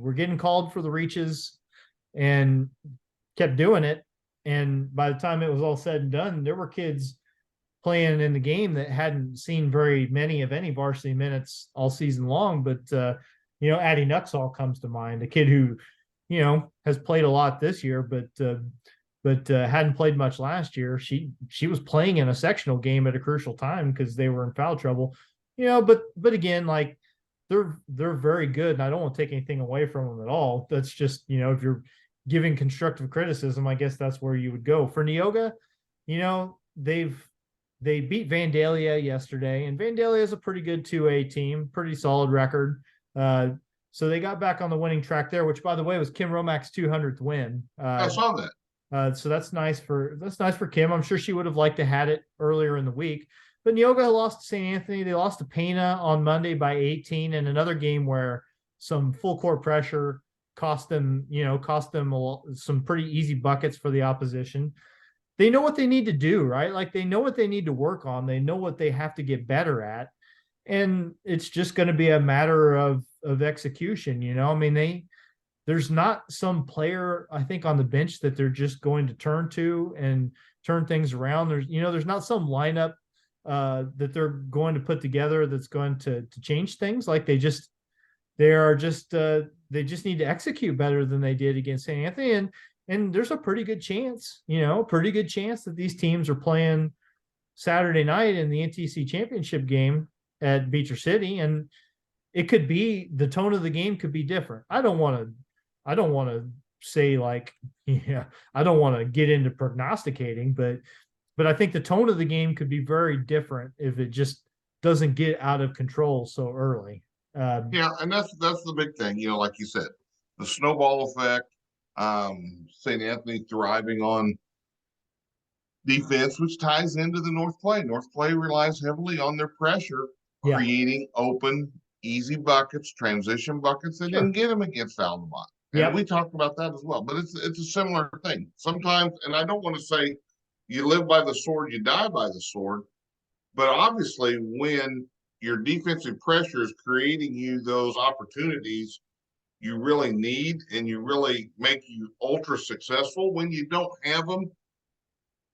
were getting called for the reaches and kept doing it. And by the time it was all said and done, there were kids playing in the game that hadn't seen very many of any varsity minutes all season long. But Addie Nuxall comes to mind, a kid who, has played a lot this year, but hadn't played much last year. She was playing in a sectional game at a crucial time because they were in foul trouble. But again, like they're very good, and I don't want to take anything away from them at all. That's just, if you're giving constructive criticism, I guess that's where you would go. For Neoga, they beat Vandalia yesterday, and Vandalia is a pretty good 2A team, pretty solid record. So they got back on the winning track there, which, by the way, was Kim Romack's 200th win. I saw that. So that's nice for Kim. I'm sure she would have liked to had it earlier in the week. But Neoga lost to St. Anthony. They lost to Pana on Monday by 18, in another game where some full court pressure cost them some pretty easy buckets for the opposition. They know what they need to do, right? Like they know what they need to work on. They know what they have to get better at. And it's just going to be a matter of execution. I mean, there's not some player, I think, on the bench that they're just going to turn to and turn things around. There's not some lineup that they're going to put together that's going to change things. Like they just need to execute better than they did against St. Anthony. And there's a pretty good chance, that these teams are playing Saturday night in the NTC championship game at Beecher City. And it could be, the tone of the game could be different. I don't want to say I don't want to get into prognosticating, but I think the tone of the game could be very different if it just doesn't get out of control so early. Yeah, and that's the big thing, like you said, the snowball effect. St. Anthony thriving on defense, which ties into the North Play. North Play relies heavily on their pressure, creating open, easy buckets, transition buckets. They didn't get them against Altamont. And we talked about that as well. But it's a similar thing. Sometimes, and I don't want to say you live by the sword, you die by the sword. But obviously, when your defensive pressure is creating you those opportunities you really need and you really make you ultra successful, when you don't have them,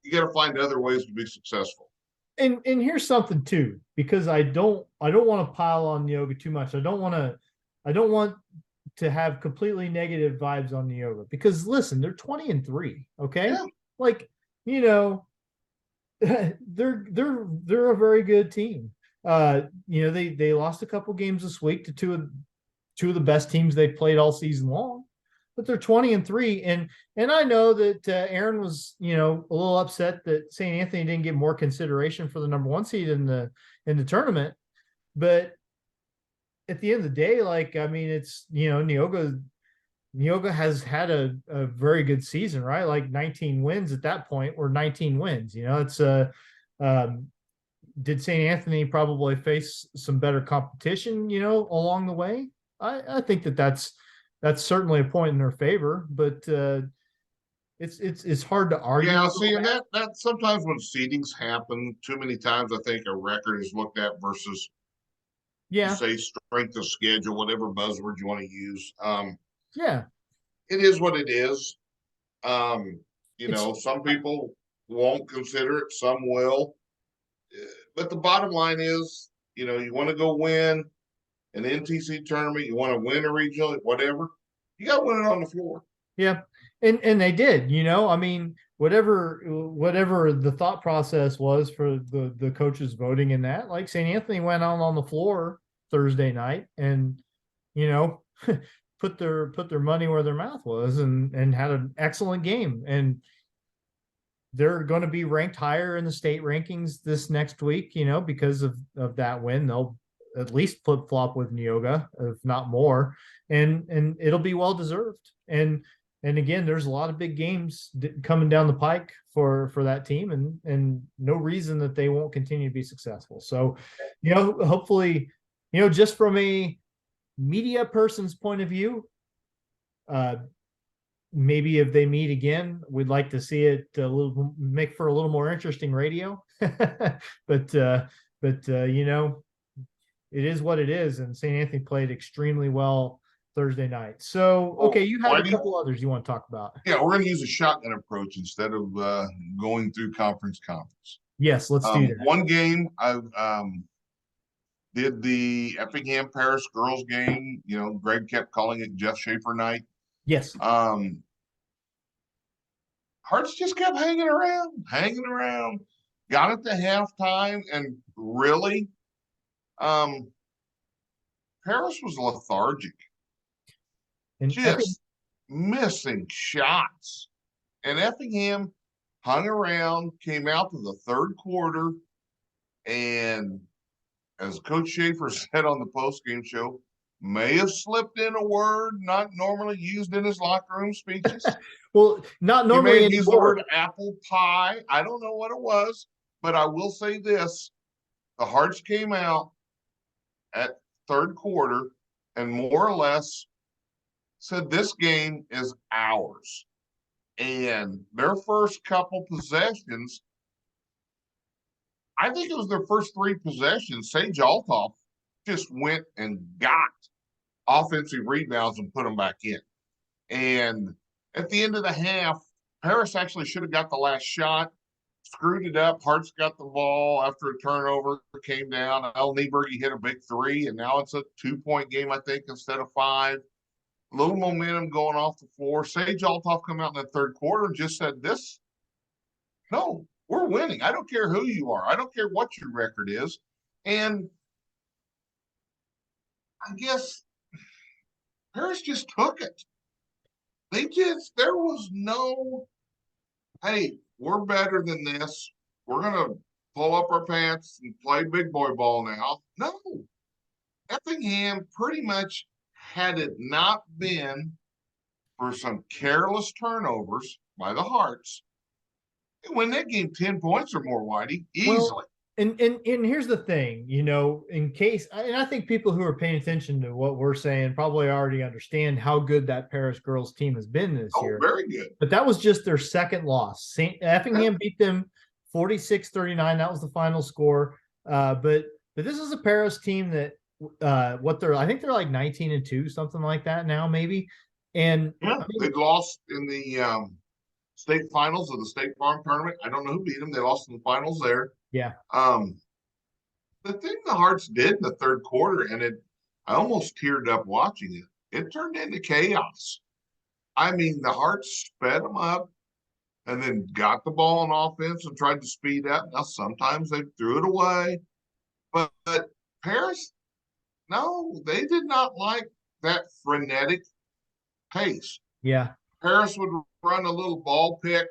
you got to find other ways to be successful. And here's something too, because I don't want to pile on Neoga too much. I don't want to have completely negative vibes on Neoga, because listen, they're 20-3. Okay. Yeah. Like, they're a very good team. They lost a couple games this week to two of the best teams they've played all season long, but they're 20-3. And I know that Aaron was, a little upset that St. Anthony didn't get more consideration for the number 1 seed in the tournament. But at the end of the day, it's, Neoga has had a very good season, right? Like 19 wins at that point, or 19 wins, it's did St. Anthony probably face some better competition, along the way? I think that's certainly a point in their favor, but it's hard to argue. Yeah, see, and that sometimes when seedings happen, too many times I think a record is looked at versus, say, strength of schedule, whatever buzzword you want to use. It is what it is. Some people won't consider it, some will. But the bottom line is, you want to go win an NTC tournament, you want to win a regional, whatever, you got to win it on the floor. Yeah. And they did, I mean, whatever the thought process was for the coaches voting in that, like St. Anthony went on the floor Thursday night and, put their money where their mouth was and had an excellent game. And they're going to be ranked higher in the state rankings this next week, because of that win. They'll at least flip-flop with Neoga, if not more, and it'll be well deserved. And again, there's a lot of big games coming down the pike for that team, and no reason that they won't continue to be successful. So, hopefully, just from a media person's point of view, maybe if they meet again, we'd like to see it make for a little more interesting radio. but it is what it is, and St. Anthony played extremely well Thursday night. So, okay, you have a couple others you want to talk about. Yeah, we're going to use a shotgun approach instead of going through conference. Yes, let's do that. One game I did the Effingham Paris girls game. You know, Greg kept calling it Jeff Schaefer night. Yes. Hearts just kept hanging around. Got it to halftime, and really, Paris was lethargic, And just missing shots. And Effingham hung around, came out to the third quarter, and as Coach Schaefer said on the postgame show, may have slipped in a word not normally used in his locker room speeches. well, not He may normally have used the anymore. word apple pie. I don't know what it was, but I will say this. The Hearts came out at third quarter and more or less said this game is ours. And their first couple possessions, I think it was their first three possessions, Sage Altoff just went and got offensive rebounds and put them back in. And at the end of the half, Paris actually should have got the last shot, screwed it up. Hearts got the ball after a turnover, came down. El Nieberge hit a big three, and now it's a 2-point game, I think, instead of 5. A little momentum going off the floor. Sage Altoff come out in the third quarter and just said, no, we're winning. I don't care who you are. I don't care what your record is. And I guess Paris just took it. There was no, hey, we're better than this. We're going to pull up our pants and play big boy ball now. No. Effingham pretty much, had it not been for some careless turnovers by the Hearts, they win that game 10 points or more, Whitey, easily. Well, and here's the thing, in case, and I think people who are paying attention to what we're saying probably already understand how good that Paris girls team has been this year. Very good. But that was just their second loss. Effingham beat them 46-39. That was the final score. But this is a Paris team that I think they're like 19-2, something like that now, maybe. And they lost in the state finals of the State Farm tournament. I don't know who beat them. They lost in the finals there. Yeah. The thing the Hearts did in the third quarter, and I almost teared up watching it. It turned into chaos. I mean, the Hearts sped them up and then got the ball on offense and tried to speed up. Now, sometimes they threw it away. But Paris, no, they did not like that frenetic pace. Yeah. Paris would run a little ball pick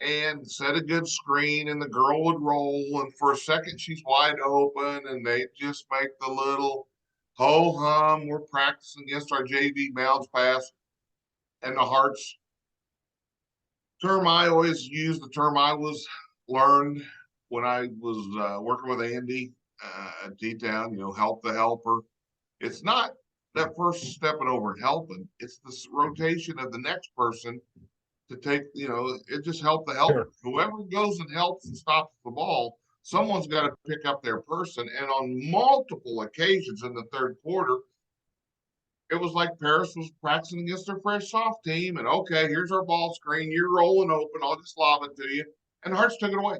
and set a good screen, and the girl would roll, and for a second she's wide open, and they just make the little ho-hum. We're practicing against our JV bounce pass. And the Hearts term I always use, the term I was learned when I was working with Andy at T-Town, help the helper. It's not that first stepping over and helping. It's this rotation of the next person to take, it just helped the helper. Sure. Whoever goes and helps and stops the ball, someone's got to pick up their person. And on multiple occasions in the third quarter, it was like Paris was practicing against their fresh soft team. And okay, here's our ball screen. You're rolling open. I'll just lob it to you. And the Hearts took it away.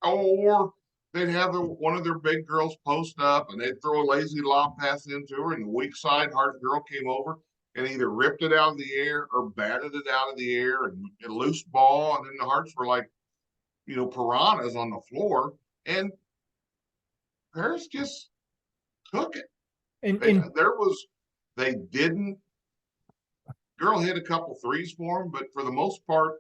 Or they'd have one of their big girls post up and they'd throw a lazy lob pass into her. And the weak side Heart girl came over and either ripped it out of the air or batted it out of the air and a loose ball. And then the Hearts were like, piranhas on the floor. And Paris just took it. And they didn't. Girl hit a couple threes for them, but for the most part,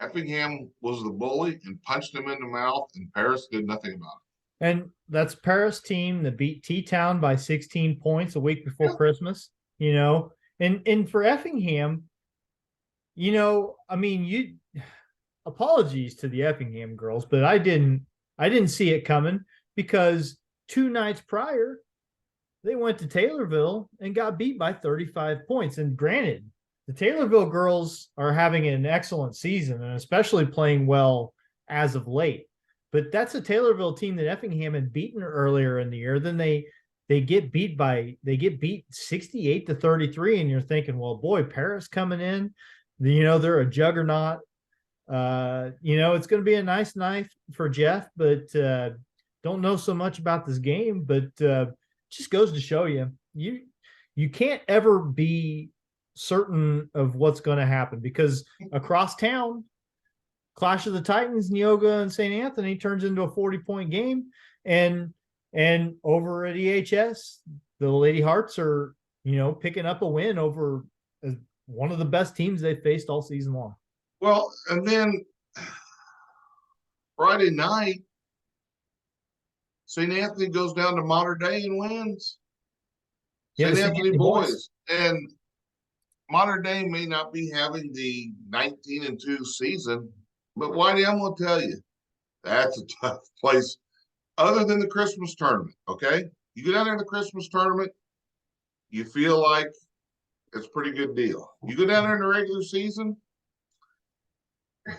Effingham was the bully and punched him in the mouth, and Paris did nothing about it. And that's Paris team that beat T-Town by 16 points a week before Christmas, And for Effingham, apologies to the Effingham girls, but I didn't see it coming because 2 nights prior, they went to Taylorville and got beat by 35 points. And granted, the Taylorville girls are having an excellent season and especially playing well as of late. But that's a Taylorville team that Effingham had beaten earlier in the year. Then they get beat 68-33. And you're thinking, well, boy, Paris coming in, they're a juggernaut. It's going to be a nice night for Jeff, but don't know so much about this game, but just goes to show you can't ever be certain of what's going to happen, because across town, Clash of the Titans, Neoga and St. Anthony turns into a 40-point game, and over at EHS, the Lady Hearts are picking up a win over one of the best teams they've faced all season long. Well, and then Friday night, St. Anthony goes down to Modern Day and wins. Yeah, St. Anthony boys. And Modern Day may not be having the 19-2 season, but Whitey, I'm going to tell you, that's a tough place other than the Christmas tournament, okay? You go down there in the Christmas tournament, you feel like it's a pretty good deal. You go down there in the regular season,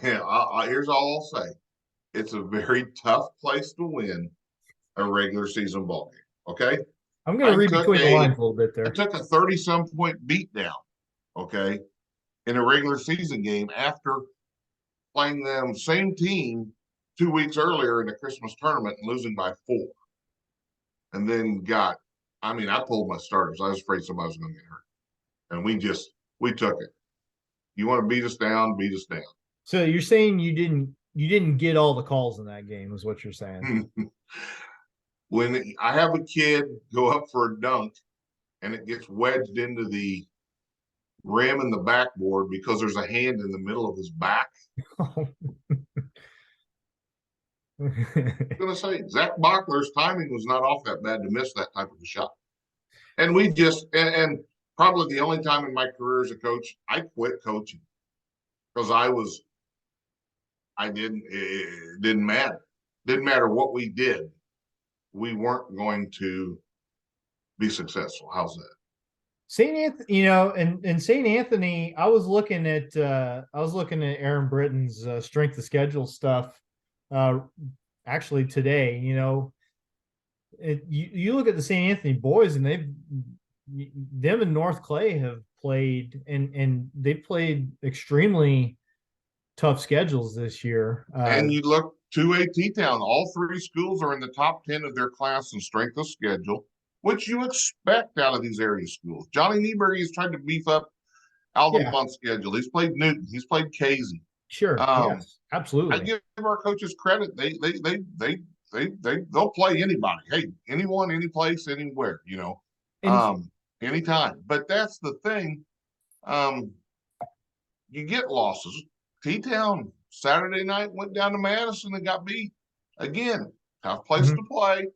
here's all I'll say. It's a very tough place to win a regular season ball game, okay? I'm going to read between the lines a little bit there. I took a 30-some point beat down, okay, in a regular season game after playing them same team 2 weeks earlier in a Christmas tournament and losing by 4. And then I pulled my starters. I was afraid somebody was going to get hurt. And we took it. You want to beat us down, beat us down. So you're saying you didn't get all the calls in that game, is what you're saying. When I have a kid go up for a dunk and it gets wedged into the rim in the backboard because there's a hand in the middle of his back. I'm going to say Zach Bachler's timing was not off that bad to miss that type of a shot. And we just, and probably the only time in my career as a coach, I quit coaching because it didn't matter. Didn't matter what we did. We weren't going to be successful. How's that? St. Anthony, and St. Anthony, I was looking at Aaron Britton's strength of schedule stuff actually today. You look at the St. Anthony boys, and them and North Clay have played, and they've played extremely tough schedules this year. And you look 2A T-Town, all 3 schools are in the top 10 of their class in strength of schedule, which you expect out of these area schools. Johnny Nieberg has tried to beef up Altamont's schedule. He's played Newton. He's played Casey. Sure. Yes, absolutely. I give our coaches credit. They'll play anybody. Hey, anyone, any place, anywhere, anytime. But that's the thing. You get losses. T-Town Saturday night went down to Madison and got beat. Again, tough place to play.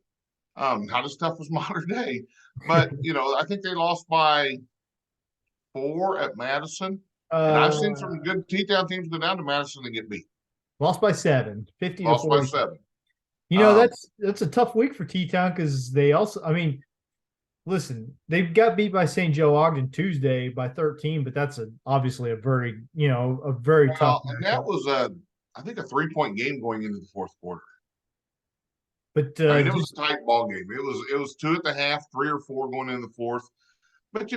Not as tough as Modern Day. But, I think they lost by 4 at Madison. And I've seen some good T-Town teams go down to Madison and get beat. Lost by 7, 50 lost to 40. By 7. That's a tough week for T-Town because they also, listen, they got beat by St. Joe Ogden Tuesday by 13, but that's obviously a very tough. And that was I think a 3-point game going into the fourth quarter. But it was a tight ball game. It was 2 at the half, 3 or 4 going into the fourth. But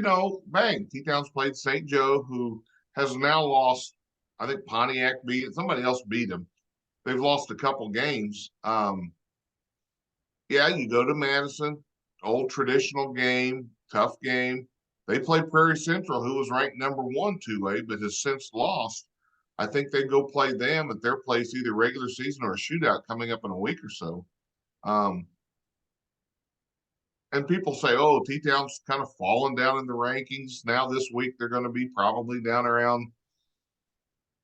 bang, T-Town's played St. Joe, who has now lost. I think Pontiac beat somebody else beat them. They've lost a couple games. You go to Madison, old traditional game, tough game. They play Prairie Central, who was ranked number 1 2A, but has since lost. I think they go play them at their place, either regular season or a shootout coming up in a week or so. And people say, oh, T-Town's kind of fallen down in the rankings. Now this week they're going to be probably down around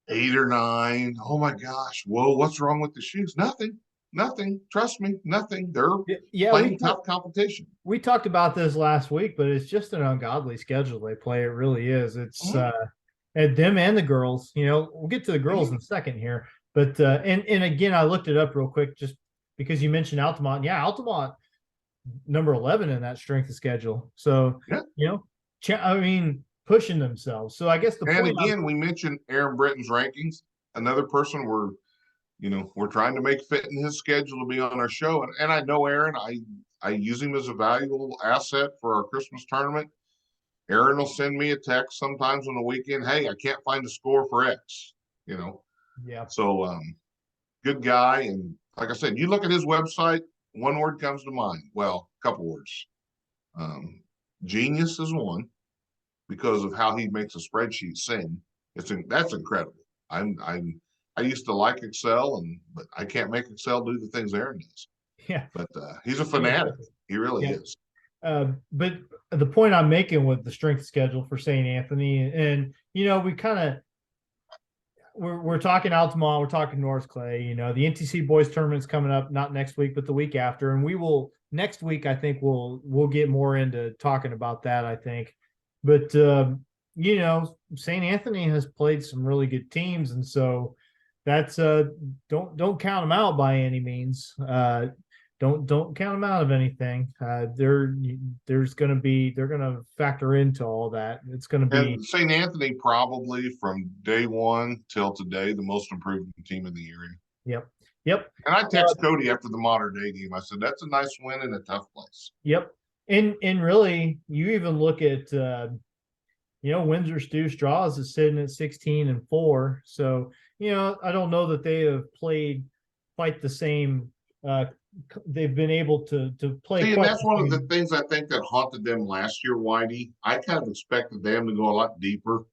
8 or 9. Oh my gosh. Whoa, what's wrong with the shoes? Nothing. Trust me, nothing. They're playing tough competition. We talked about this last week, but it's just an ungodly schedule they play. It really is. It's at them and the girls. We'll get to the girls in a second here. But and again, I looked it up real quick just because you mentioned Altamont. Yeah, Altamont number 11 in that strength of schedule. So pushing themselves. So I guess we mentioned Aaron Britton's rankings. Another person we're trying to make fit in his schedule to be on our show. And I know Aaron, I use him as a valuable asset for our Christmas tournament. Aaron will send me a text sometimes on the weekend. Hey, I can't find a score for X, Yeah. So good guy. And like I said, you look at his website, one word comes to mind. Well, a couple words. Genius is one because of how he makes a spreadsheet sing. That's incredible. I used to like Excel, but I can't make Excel do the things Aaron does. Yeah. But he's a fanatic. He really Yeah. is. But the point I'm making with the strength schedule for St. Anthony, and we kind of we're talking Altamont, we're talking North Clay. The NTC boys tournament's coming up, not next week, but the week after, and we will next week. I think we'll get more into talking about that. I think, but St. Anthony has played some really good teams, and so that's don't count them out by any means. Don't count them out of anything. They're going to factor into all that. It's going to be St. Anthony probably from day one till today the most improved team in the area. Yep. And I text Cody after the Modern Day game. I said that's a nice win in a tough place. Yep. And really, you even look at Windsor Stew Straws is sitting at 16-4. So I don't know that they have played quite the same. They've been able to play. See, and that's one of the things I think that haunted them last year, Whitey. I kind of expected them to go a lot deeper,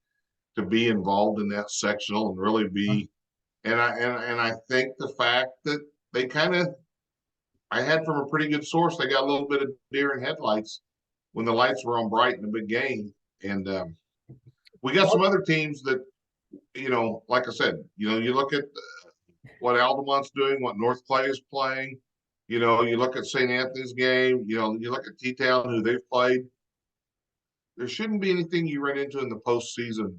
to be involved in that sectional and really be. And I think the fact that they I had from a pretty good source, they got a little bit of deer in headlights when the lights were on bright in a big game. And we got some other teams that, like I said, you look at what Altamont's doing, what North Clay is playing. You look at St. Anthony's game, you look at T-Town, who they've played. There shouldn't be anything you run into in the postseason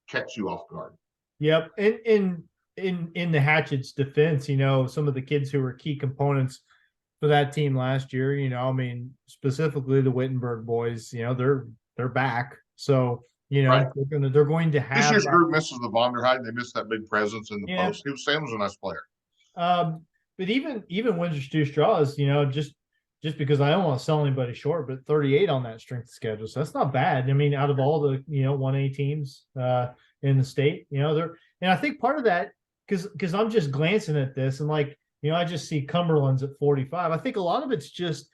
catch you off guard. Yep. And in the Hatchet's defense, some of the kids who were key components for that team last year, specifically the Wittenberg boys, they're back. So, right. they're going to have this year's group misses the Vonderheide. They missed that big presence in the post. Sam was a nice player. But even Windsor Stew Straws, just because I don't want to sell anybody short, but 38 on that strength schedule. So that's not bad. I mean, out of all the 1A teams in the state, and I think part of that, because I'm just glancing at this and I just see Cumberland's at 45. I think a lot of it's just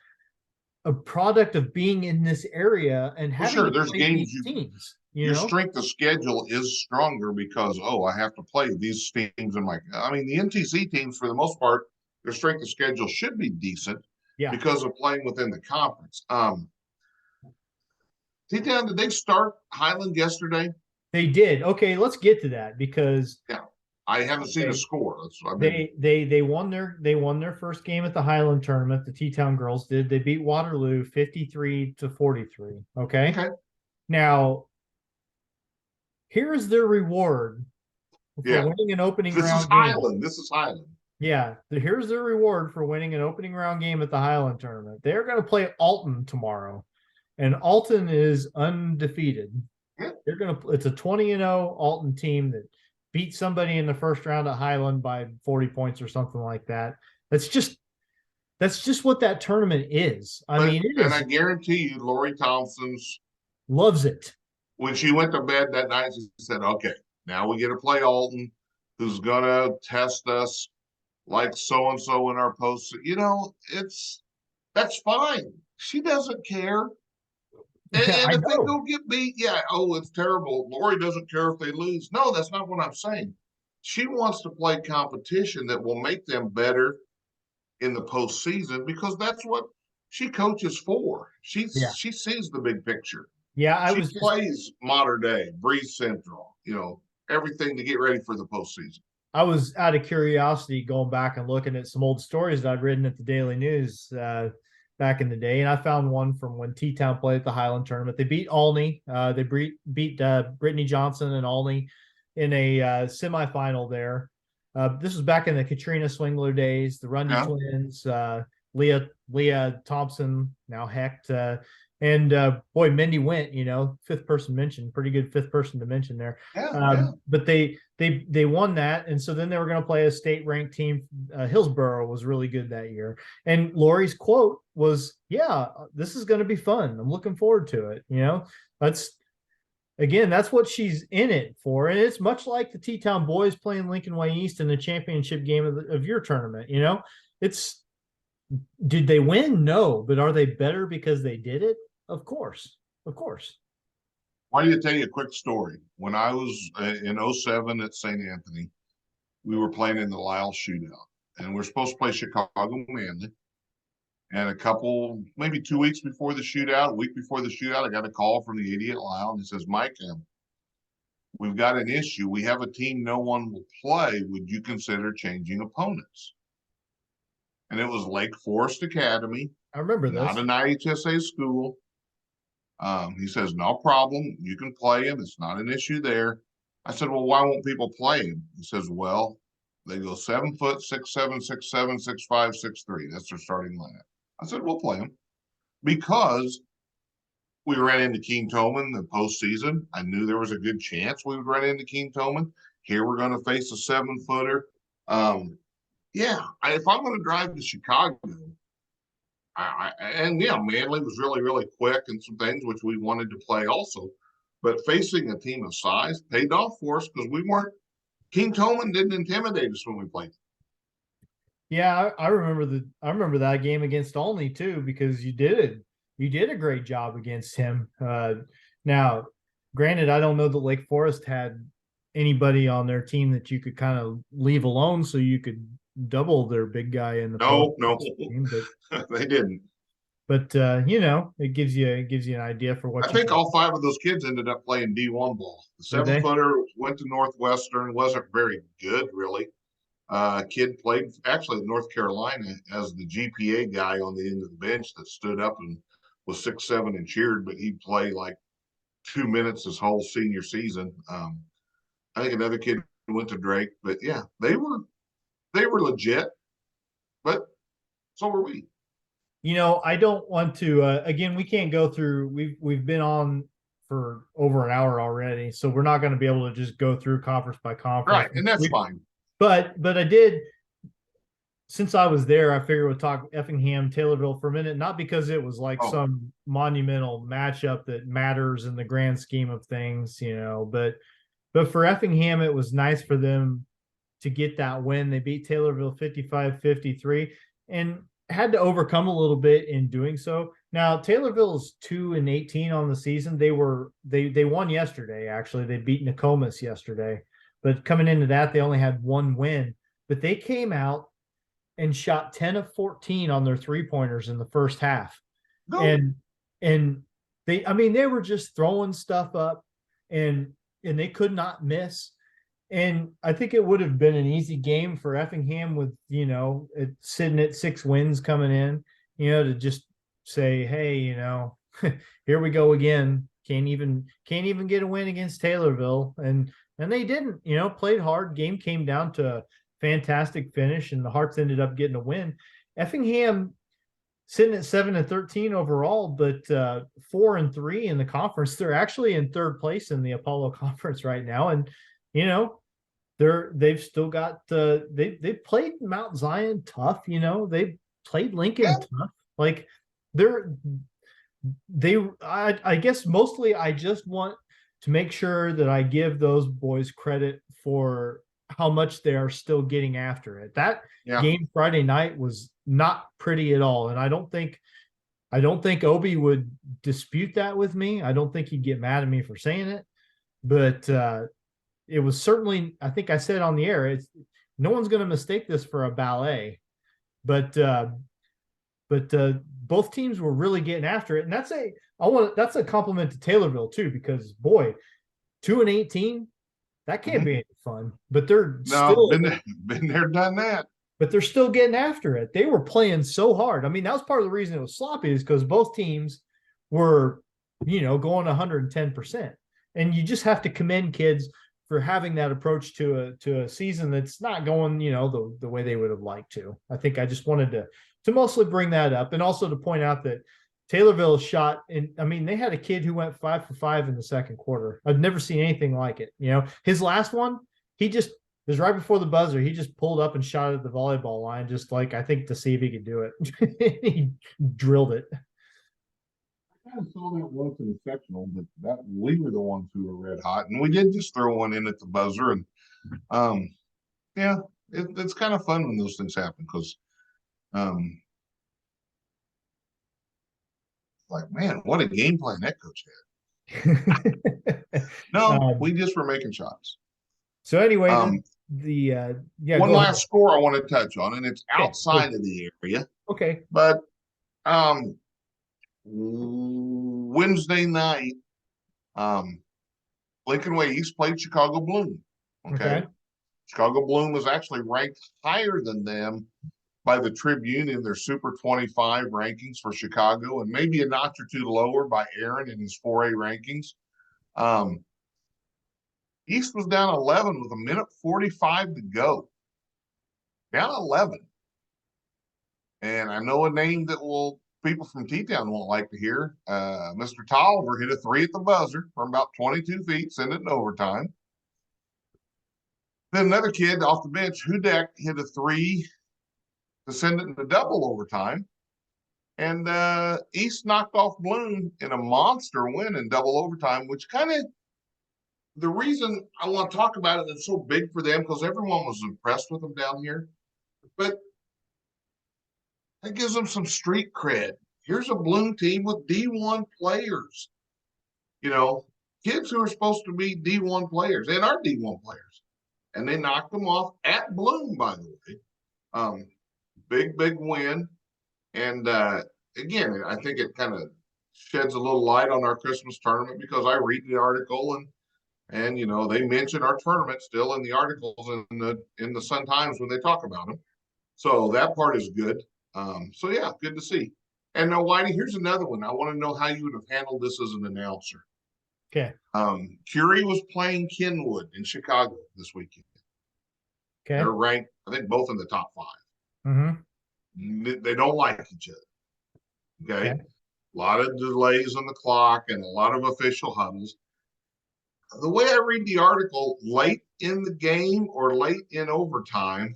a product of being in this area and having sure, there's games teams. Your strength of schedule is stronger because I have to play these teams in the NTC teams for the most part, their strength of schedule should be decent because of playing within the conference. T-Town, did they start Highland yesterday? They did. Okay, let's get to that because I haven't seen a score. They won their first game at the Highland tournament. The T-Town girls did. They beat Waterloo 53-43. Okay. Now, here's their reward for winning an opening round game. This is Highland. Yeah. Here's their reward for winning an opening round game at the Highland tournament. They're going to play Alton tomorrow. And Alton is undefeated. Yeah. It's a 20-0 Alton team that beat somebody in the first round at Highland by 40 points or something like that. That's just what that tournament is. I guarantee you, Lori Thompson's loves it. When she went to bed that night, she said, okay, now we get to play Alton, who's going to test us like so-and-so in our post. That's fine. She doesn't care. And if they go get beat, it's terrible. Lori doesn't care if they lose. No, that's not what I'm saying. She wants to play competition that will make them better in the postseason because that's what she coaches for. She sees the big picture. Yeah, she plays Modern Day, Breeze Central, everything to get ready for the postseason. I was out of curiosity going back and looking at some old stories that I'd written at the Daily News back in the day, and I found one from when T-Town played at the Highland tournament. They beat Olney. They beat Brittany Johnson and Olney in a semifinal there. This was back in the Katrina Swingler days, the Rundy twins, Leah Thompson, now Hecht, and Mindy Went, fifth person mention, pretty good fifth person to mention there. But they won that, and so then they were going to play a state ranked team. Hillsborough was really good that year, and Lori's quote was, "Yeah, this is going to be fun. I'm looking forward to it." That's again, that's what she's in it for. And it's much like the T-Town boys playing Lincoln Way East in the championship game of your tournament. It's, did they win? No, but are they better because they did it? Of course. Of course. Why don't you tell you a quick story? When I was in 07 at St. Anthony, we were playing in the Lyle shootout, and we're supposed to play Chicago Manly. And a couple, maybe 2 weeks before the shootout, a week before the shootout, I got a call from the idiot Lyle, and he says, Mike, we've got an issue. We have a team no one will play. Would you consider changing opponents? And it was Lake Forest Academy. I remember not this. an IHSA school. He says, no problem. You can play him. It's not an issue there. I said, well, why won't people play him? He says, well, they go 7 foot, 6'7", 6'7", 6'5", 6'3". That's their starting lineup. I said, we'll play him because we ran into Keene Toman the postseason. I knew there was a good chance we would run into Keene Toman. Here we're going to face a 7-footer. If I'm going to drive to Chicago, Manly was really, really quick and some things which we wanted to play also. But facing a team of size paid off for us because Keene Toman didn't intimidate us when we played. Yeah, I remember that game against Olney too, because you did a great job against him. Now, granted, I don't know that Lake Forest had anybody on their team that you could kind of leave alone so you could double their big guy in the no team, they didn't. But it gives you an idea for what I think all 5 of those kids ended up playing D1 ball. The 7-footer went to Northwestern, wasn't very good really. Kid played actually in North Carolina as the GPA guy on the end of the bench that stood up and was 6'7" and cheered, but he'd play like 2 minutes his whole senior season. I think another kid went to Drake, but yeah, they were legit, but so were we. I don't want to again, we can't go through, we've been on for over an hour already, so we're not going to be able to just go through conference by conference. Right, and that's fine. But I did, since I was there, I figured we'd talk Effingham, Taylorville for a minute, not because it was like some monumental matchup that matters in the grand scheme of things, but for Effingham, it was nice for them to get that win. They beat Taylorville 55-53 and had to overcome a little bit in doing so. Now, Taylorville's 2-18 on the season. They won yesterday, actually. They beat Nokomis yesterday. But coming into that, they only had 1 win. But they came out and shot 10 of 14 on their 3-pointers in the first half. No. And they were just throwing stuff up and they could not miss. And I think it would have been an easy game for Effingham with, it sitting at 6 wins coming in, to just say, hey, here we go again. Can't even get a win against Taylorville. And they didn't, played hard. Game came down to a fantastic finish, and the Hearts ended up getting a win. Effingham sitting at 7-13 overall, but 4-3 in the conference. They're actually in 3rd place in the Apollo Conference right now. And, they've still got they've played Mount Zion tough, they've played Lincoln tough. Like I guess mostly I just want to make sure that I give those boys credit for how much they are still getting after it. That game Friday night was not pretty at all. And I don't think Obi would dispute that with me. I don't think he'd get mad at me for saying it, but it was certainly, I think I said on the air, no one's going to mistake this for a ballet, but both teams were really getting after it. And that's a compliment to Taylorville too, because boy, 2-18, that can't be any fun, but they're still been there, done that, but they're still getting after it. They were playing so hard. I mean, that was part of the reason it was sloppy, is because both teams were, going 110%. And you just have to commend kids for having that approach to a season that's not going, the way they would have liked to. I think I just wanted to mostly bring that up, and also to point out that Taylorville shot they had a kid who went 5 for 5 in the second quarter. I've never seen anything like it. His last one, it was right before the buzzer. He just pulled up and shot at the volleyball line, just like, I think, to see if he could do it. He drilled it. I saw that once in the sectional, but that we were the ones who were red hot, and we did just throw one in at the buzzer, and um, yeah, it's kind of fun when those things happen because um, like man, what a game plan that coach had. No, Um, we just were making shots. so anyway, Um, yeah, one go ahead. last score I want to touch on, and it's Okay, outside of the area, okay, but um, Wednesday night, um, Lincoln Way East played Chicago Bloom. Okay. okay, Chicago Bloom was actually ranked higher than them by the Tribune in their Super 25 rankings for Chicago, and maybe a notch or two lower by Aaron in his 4A rankings. Um, East was down 11 with a minute 45 to go. Down 11. And I know a name that will people from T-Town won't like to hear. Mr. Tolliver hit a three at the buzzer from about 22 feet, send it in overtime. Then another kid off the bench, Hudak, hit a three to send it into double overtime. And East knocked off Bloom in a monster win in double overtime, which kind of the reason I want to talk about it, it's so big for them because everyone was impressed with them down here. But that gives them some street cred. Here's a Bloom team with D1 players, you know, kids who are supposed to be D1 players and are D1 players. And they knocked them off at Bloom, by the way. Big win. And again, I think it kind of sheds a little light on our Christmas tournament because I read the article and you know they mention our tournament still in the articles in the Sun Times when they talk about them. So that part is good. So yeah, good to see. And now, Whitey, here's another one. I want to know how you would have handled this as an announcer. okay, Curie was playing Kenwood in Chicago this weekend. okay. They're ranked, I think, both in the top 5. They don't like each other. Okay. Okay. A lot of delays on the clock and a lot of official huddles. The way I read the article, late in the game or late in overtime,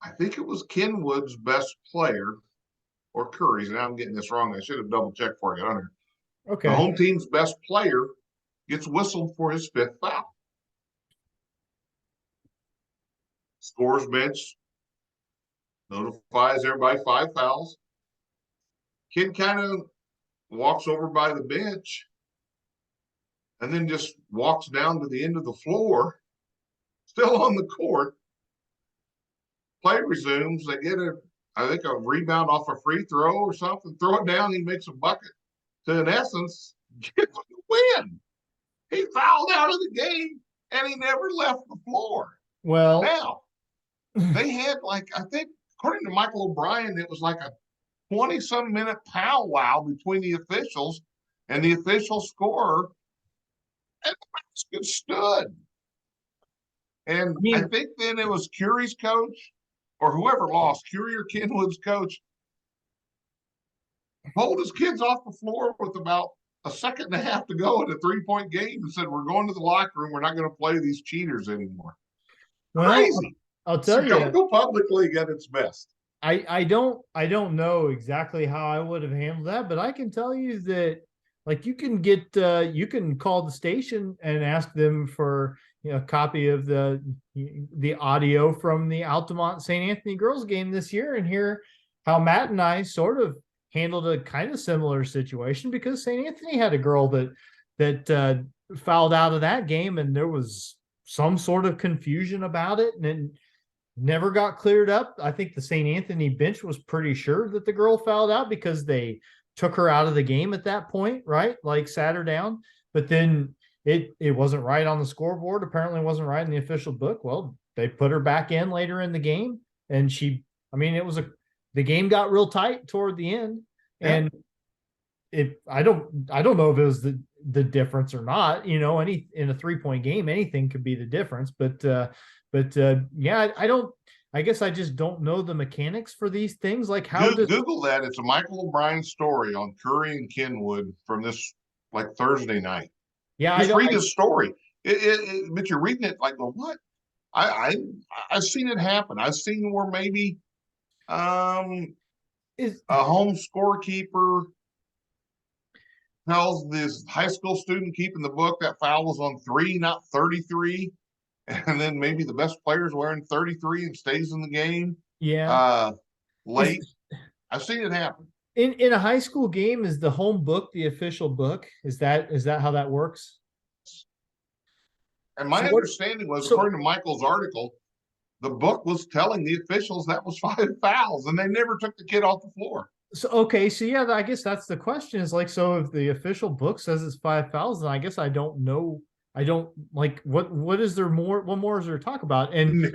I think it was Kenwood's best player or Curry's. Now I'm getting this wrong. I should have double checked before I got on here. The Okay. home team's best player gets whistled for his 5th foul. Scores bench notifies everybody 5 fouls. Kid kind of walks over by the bench and then just walks down to the end of the floor, still on the court. Play resumes. They get I think, a rebound off a free throw or something. Throw it down. He makes a bucket to, in essence, get the win. He fouled out of the game and he never left the floor. Well, Now, they had I think, according to Michael O'Brien, it was like a 20-some minute powwow between the officials and the official scorer, and the basket stood. And I I mean, think then it was Curie's coach or whoever lost, Curie or Kenwood's coach, pulled his kids off the floor with about a second and a half to go in a 3-point game and said, "We're going to the locker room. We're not going to play these cheaters anymore." well, Crazy. I'll tell you, Chicago Public League at its best. I don't know exactly how I would have handled that, but I can tell you that like you can get you can call the station and ask them for a copy of the audio from the Altamont St. Anthony girls game this year and hear how Matt and I sort of handled a kind of similar situation because St. Anthony had a girl that fouled out of that game and there was some sort of confusion about it and it never got cleared up. I think the St. Anthony bench was pretty sure that the girl fouled out because they took her out of the game at that point, right? Like sat her down, but then it wasn't right on the scoreboard. Apparently it wasn't right in the official book. Well, they put her back in later in the game and the game got real tight toward the end. And I don't know if it was the difference or not, in a 3-point game, anything could be the difference, but yeah, I guess I just don't know the mechanics for these things. Like Google that. It's a Michael O'Brien story on Curry and Kenwood from this Thursday night. Yeah, Just read his story. But you're reading it like, well, what? I've seen it happen. I've seen where maybe a home scorekeeper tells this high school student keeping the book that foul was on 3, not 33. And then maybe the best player's wearing 33 and stays in the game Yeah. late. I've seen it happen. In a high school game, is the home book the official book? Is that how that works? And my understanding was, according to Michael's article, the book was telling the officials that was 5 fouls, and they never took the kid off the floor. So okay, so yeah, I guess that's the question. Is like, so if the official book says it's 5 fouls, then I guess I don't know. I don't like what is there more? What more is there to talk about? And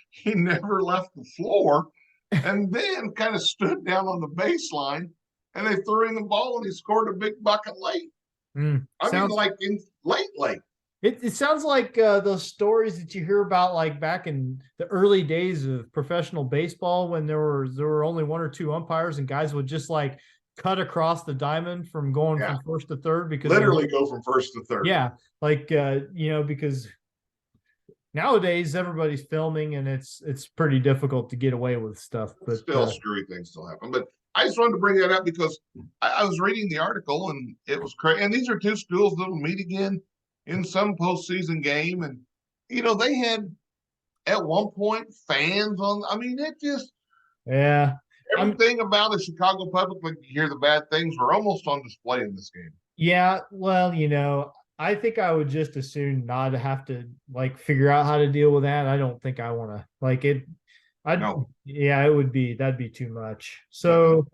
he never left the floor, and then kind of stood down on the baseline, and they threw in the ball, and he scored a big bucket late. I mean, like in late. It sounds like those stories that you hear about, like back in the early days of professional baseball, when there were only 1 or 2 umpires, and guys would just like cut across the diamond from going from first to third, because literally go from first to third. Yeah, like because nowadays everybody's filming, and it's pretty difficult to get away with stuff. But still, screwy things still happen. But I just wanted to bring that up because I was reading the article, and it was crazy. And these are 2 schools that'll meet again in some postseason game. And, they had at one point fans on. I mean, it just, everything about the Chicago public, like you hear the bad things, were almost on display in this game. Yeah, well, I think I would just as soon not have to like figure out how to deal with that. I don't think I want to like it. That'd be too much. So,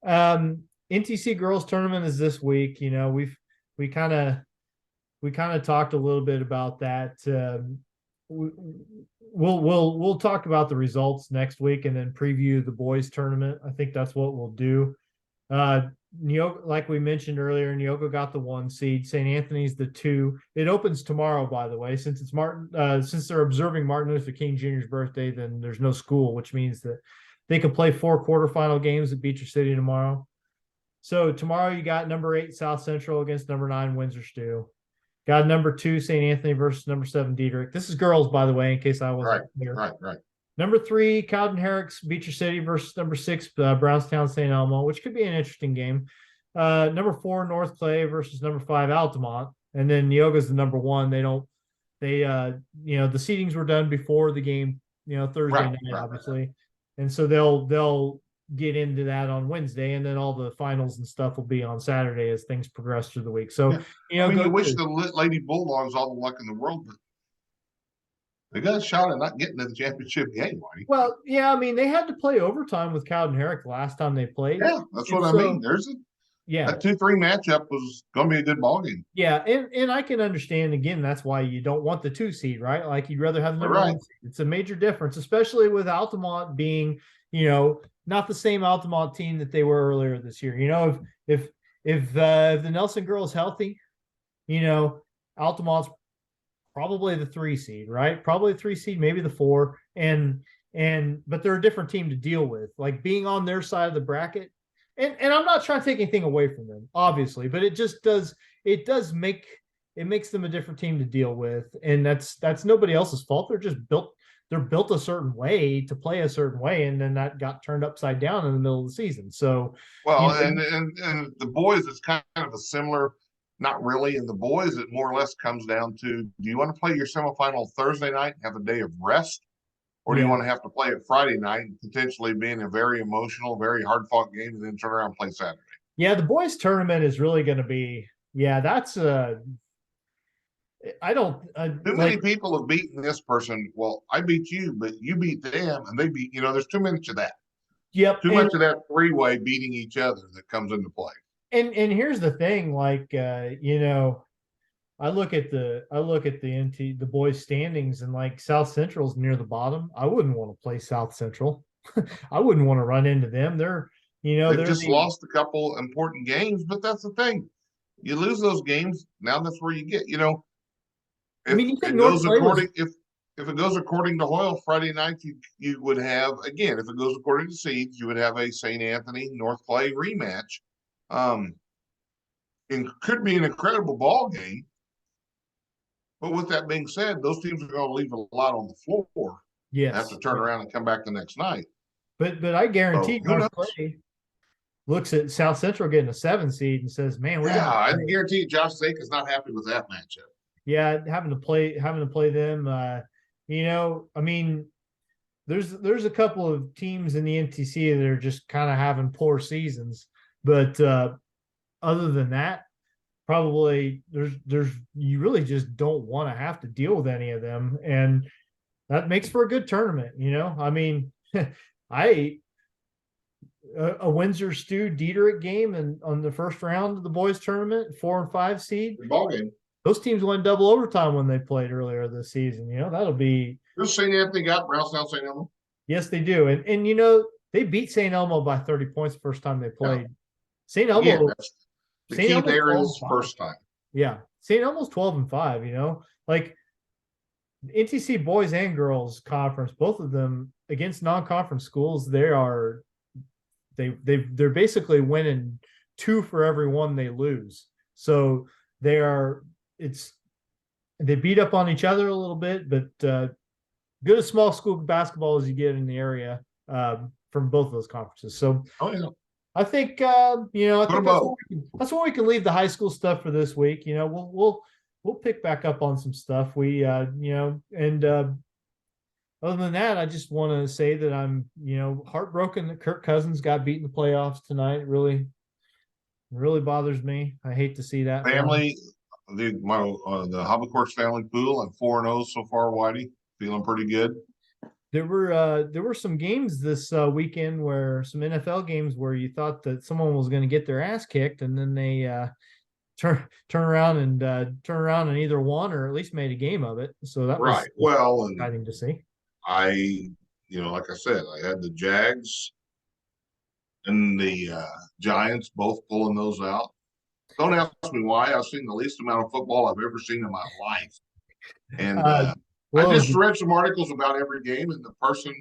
NTC girls tournament is this week. We kind of talked a little bit about that. We'll talk about the results next week and then preview the boys tournament. I think that's what we'll do. Neoga, like we mentioned earlier, Neoga got the 1 seed. St. Anthony's the 2. It opens tomorrow, by the way, since it's since they're observing Martin Luther King Jr.'s birthday. Then there's no school, which means that they can play 4 quarterfinal games at Beecher City tomorrow. So tomorrow you got number 8 South Central against number 9 Windsor Stew. Got number 2 St. Anthony versus number 7 Diedrich. This is girls, by the way, in case I wasn't clear. Right. Number 3, Cowden Herrick's Beecher City versus number 6, Brownstown St. Elmo, which could be an interesting game. Number 4, North Clay versus number 5, Altamont. And then Neoga's the number 1. The seedings were done before the game, Thursday night, obviously. And so they'll get into that on Wednesday, and then all the finals and stuff will be on Saturday as things progress through the week. So, you wish the Lady Bulldogs all the luck in the world, but they got a shot at not getting to the championship game, Marty. Well, yeah, I mean, they had to play overtime with Cowden Herrick last time they played. Yeah, that's what I mean. There's that 2-3 matchup was going to be a good ball game. Yeah, and I can understand, again, that's why you don't want the 2 seed, right? Like, you'd rather have the number 1 seed. It's a major difference, especially with Altamont being, not the same Altamont team that they were earlier this year. If the Nelson girl's healthy, Altamont's probably the 3 seed, right? Probably the 3 seed, maybe the 4. But they're a different team to deal with. Like, being on their side of the bracket, and I'm not trying to take anything away from them, obviously, but it makes them a different team to deal with. And that's nobody else's fault. They're built a certain way to play a certain way, and then that got turned upside down in the middle of the season. So, and the boys, it's kind of a similar, not really. In the boys, it more or less comes down to: do you want to play your semifinal Thursday night and have a day of rest, or do you want to have to play it Friday night and potentially being a very emotional, very hard fought game, and then turn around and play Saturday? Yeah, the boys tournament is really going to be. Yeah, that's I don't. Too many people have beaten this person. Well, I beat you, but you beat them, and they beat. There's too much of that. Yep. Too much of that 3-way beating each other that comes into play. And here's the thing, like I look at the boys standings, and like South Central's near the bottom. I wouldn't want to play South Central. I wouldn't want to run into them. They've just lost a couple important games, but that's the thing. You lose those games, now that's where you get. If it goes according to Hoyle, Friday night you would have, again, if it goes according to seeds, you would have a St. Anthony North Clay rematch. It could be an incredible ball game. But with that being said, those teams are going to leave a lot on the floor. Yes. Have to turn around and come back the next night. But I guarantee North Clay. looks at South Central getting a 7 seed and says, "Man, we Yeah, got I can guarantee you, Josh Zake is not happy with that matchup. having to play them. I mean, there's a couple of teams in the NTC that are just kind of having poor seasons, but other than that, probably there's you really just don't want to have to deal with any of them, and that makes for a good tournament. I mean, I a Windsor Stew Dieterich game and on the first round of the boys tournament, 4 and 5 seed. Good ball game. Those teams went double overtime when they played earlier this season. That'll be. Who's St. Anthony got? Brownstown St. Elmo? Yes, they do. And they beat St. Elmo by 30 points the first time they played. Yeah. St. Elmo. Yeah, the St. key Elmo's there 12 is and 5. first time. Yeah. St. Elmo's 12 and 5, like NTC boys and girls conference, both of them against non-conference schools, they're basically winning 2 for every 1 they lose. So they beat up on each other a little bit, but good as small school basketball as you get in the area from both of those conferences. So I think that's where we can leave the high school stuff for this week. We'll pick back up on some stuff. Other than that, I just want to say that I'm, heartbroken that Kirk Cousins got beat in the playoffs tonight. It really bothers me. I hate to see that. Family, the Hobbacorks family pool and 4-0 so far. Whitey, feeling pretty good. There were some games this weekend where some NFL games where you thought that someone was going to get their ass kicked, and then they turn around and either won or at least made a game of it. So that was exciting to see. Like I said, I had the Jags and the Giants both pulling those out. Don't ask me why. I've seen the least amount of football I've ever seen in my life. And I just read some articles about every game and the person,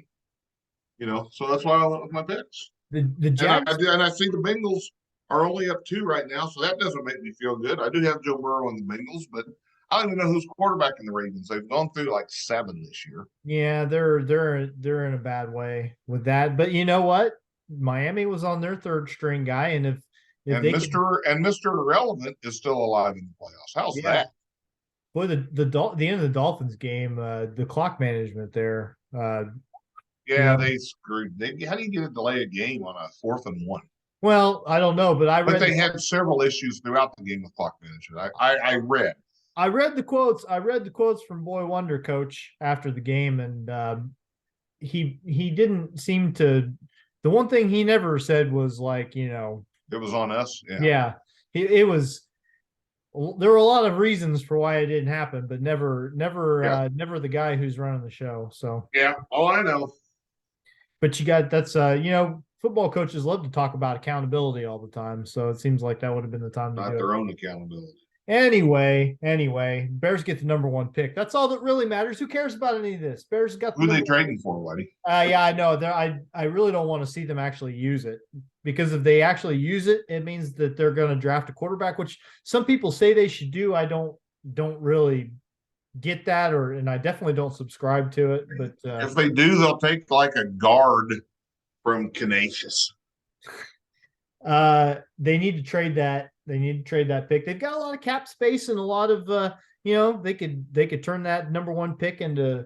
so that's why I went with my picks. The Jags, and I see the Bengals are only up 2 right now, so that doesn't make me feel good. I do have Joe Burrow on the Bengals, but I don't even know who's quarterback in the Ravens. They've gone through like 7 this year. Yeah, they're in a bad way with that. But you know what? Miami was on their 3rd string guy, and if Mr. Irrelevant is still alive in the playoffs. How's that? Boy, the end of the Dolphins game, the clock management there. They screwed. How do you get a delay a game on a 4th and 1? Well, I don't know, but they had several issues throughout the game with clock management. I read the quotes. I read the quotes from Boy Wonder Coach after the game, and he didn't seem to. The one thing he never said was like, it was on us. Yeah. It was. There were a lot of reasons for why it didn't happen, but never the guy who's running the show. So I know. But football coaches love to talk about accountability all the time, so it seems like that would have been the time to not do their it. Own accountability. Anyway, Bears get the number 1 pick. That's all that really matters. Who cares about any of this? Bears got who they trading for, Whitey? Yeah, I know. I really don't want to see them actually use it, because if they actually use it, it means that they're going to draft a quarterback, which some people say they should do. I don't really get that, and I definitely don't subscribe to it. But if they do, they'll take like a guard from Canisius. They need to trade that. They need to trade that pick. They've got a lot of cap space and a lot of they could turn that number 1 pick into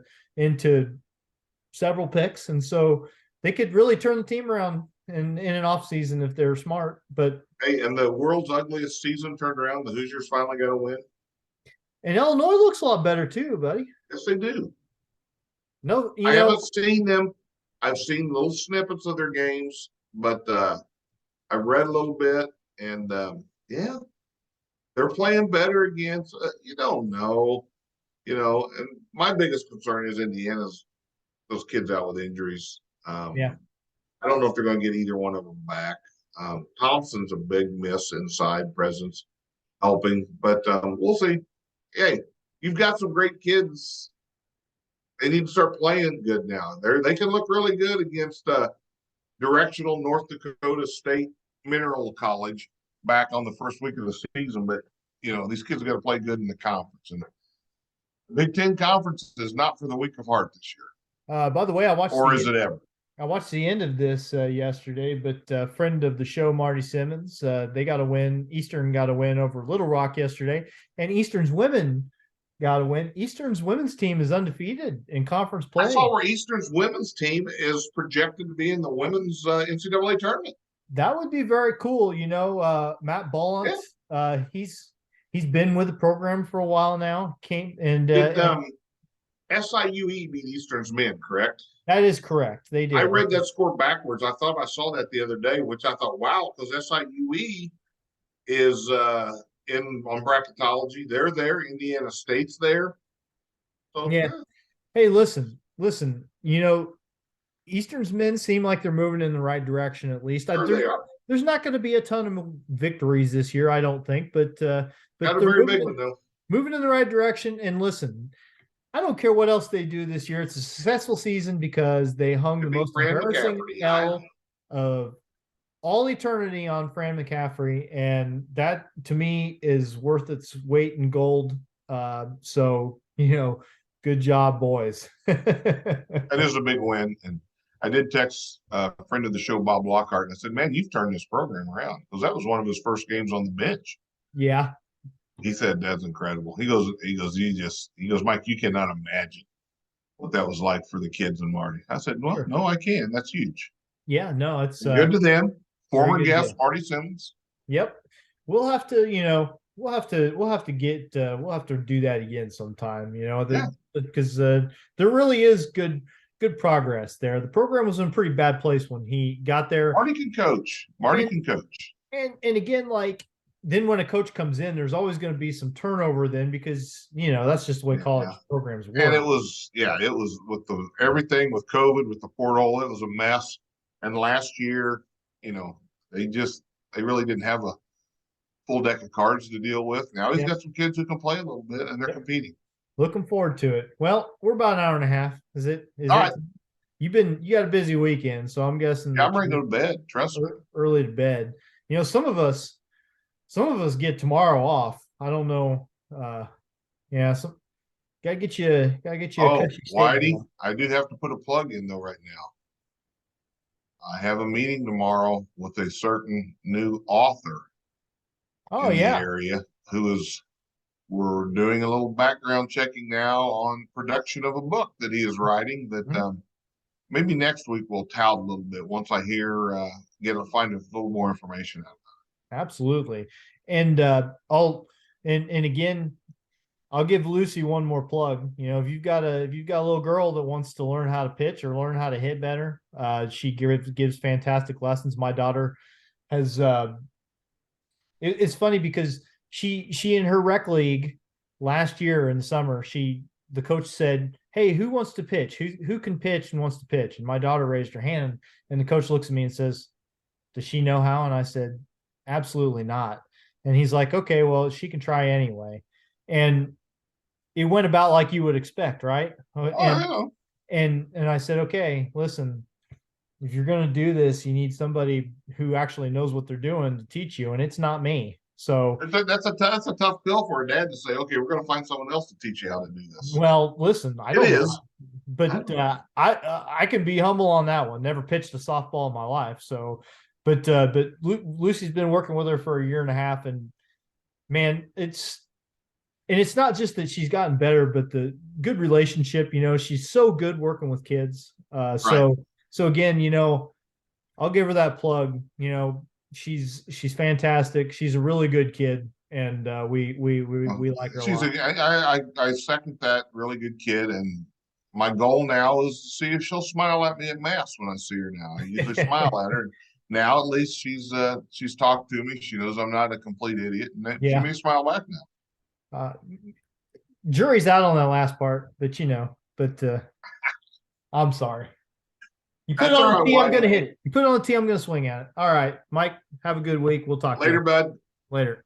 several picks, and so they could really turn the team around in an off season if they're smart. But hey, and the world's ugliest season turned around. The Hoosiers finally got a win. And Illinois looks a lot better too, buddy. Yes, they do. No, I haven't seen them. I've seen little snippets of their games, but I've read a little bit, and they're playing better against. You don't know, And my biggest concern is Indiana's those kids out with injuries. I don't know if they're going to get either one of them back. Thompson's a big miss inside presence, helping, but we'll see. Hey, you've got some great kids. They need to start playing good now. They can look really good against directional North Dakota State Mineral College back on the first week of the season. But, these kids are going to play good in the conference. And the Big Ten Conference is not for the weak of heart this year. By the way, I watched. Or is it ever? I watched the end of this yesterday, but friend of the show, Marty Simmons, they got a win. Eastern got a win over Little Rock yesterday, and Eastern's women got a win. Eastern's women's team is undefeated in conference I play. saw where Eastern's women's team is projected to be in the women's NCAA tournament. That would be very cool. Matt Bollant, he's been with the program for a while now. Did SIUE beat Eastern's men, correct? That is correct. They did. I read that score backwards. I thought I saw that the other day, which I thought, wow, because SIUE is on bracketology. They're there. Indiana State's there. So, yeah. Hey, listen. Eastern's men seem like they're moving in the right direction, at least. Sure they are. There's not going to be a ton of victories this year, I don't think, but got a very big one though. Moving in the right direction. And listen, I don't care what else they do this year. It's a successful season because they hung the most embarrassing L of all eternity on Fran McCaffrey, and that to me is worth its weight in gold. So good job, boys. That is a big win. And I did text a friend of the show, Bob Lockhart, and I said, man, you've turned this program around, because that was one of his first games on the bench. Yeah. He said, that's incredible. He goes, Mike, you cannot imagine what that was like for the kids and Marty. I said, well, Sure. No, I can. That's huge. Yeah, no, it's good to them. Former guest, deal. Marty Simmons. Yep. We'll have to do that again sometime, because there really is good progress there. The program was in a pretty bad place when he got there. Marty can coach. And again, then when a coach comes in, there's always going to be some turnover then, because that's just the way college programs work. And it was with everything with COVID, with the portal, it was a mess. And last year, they really didn't have a full deck of cards to deal with. Now he's got some kids who can play a little bit, and they're competing. Looking forward to it. Well, we're about an hour and a half. Is it? All right. You got a busy weekend, so I'm guessing. Yeah, I'm ready to go to bed. Trust me. Early to bed. Some of us get tomorrow off. I don't know. Gotta get you. Oh, Whitey, I do have to put a plug in though right now. I have a meeting tomorrow with a certain new author in the area we're doing a little background checking now on production of a book that he is writing that maybe next week we'll tout a little bit once I find a little more information out of it. Absolutely. And again, I'll give Lucy one more plug. If you've got a little girl that wants to learn how to pitch or learn how to hit better, she gives fantastic lessons. My daughter has it's funny because she in her rec league last year in the summer, the coach said, hey, who wants to pitch? Who can pitch and wants to pitch? And my daughter raised her hand, and the coach looks at me and says, does she know how? And I said, absolutely not. And he's like, okay, well, she can try anyway. And it went about like you would expect, right? And I said, okay, listen, if you're going to do this, you need somebody who actually knows what they're doing to teach you, and it's not me. So that's a tough pill for a dad to say, okay, we're going to find someone else to teach you how to do this. Well, listen, but I can be humble on that one. Never pitched a softball in my life. So, but Lucy's been working with her for a year and a half, and man, it's not just that she's gotten better, but the good relationship, she's so good working with kids. So again, I'll give her that plug. She's fantastic. She's a really good kid, and we like her. I second that. Really good kid, and my goal now is to see if she'll smile at me at mass when I see her. Now I usually smile at her. Now at least she's talked to me. She knows I'm not a complete idiot, and she may smile back now. Jury's out on that last part, but I'm sorry. You put it on the tee, I'm going to hit it. You put it on the tee, I'm going to swing at it. All right, Mike, have a good week. We'll talk later, bud. Later.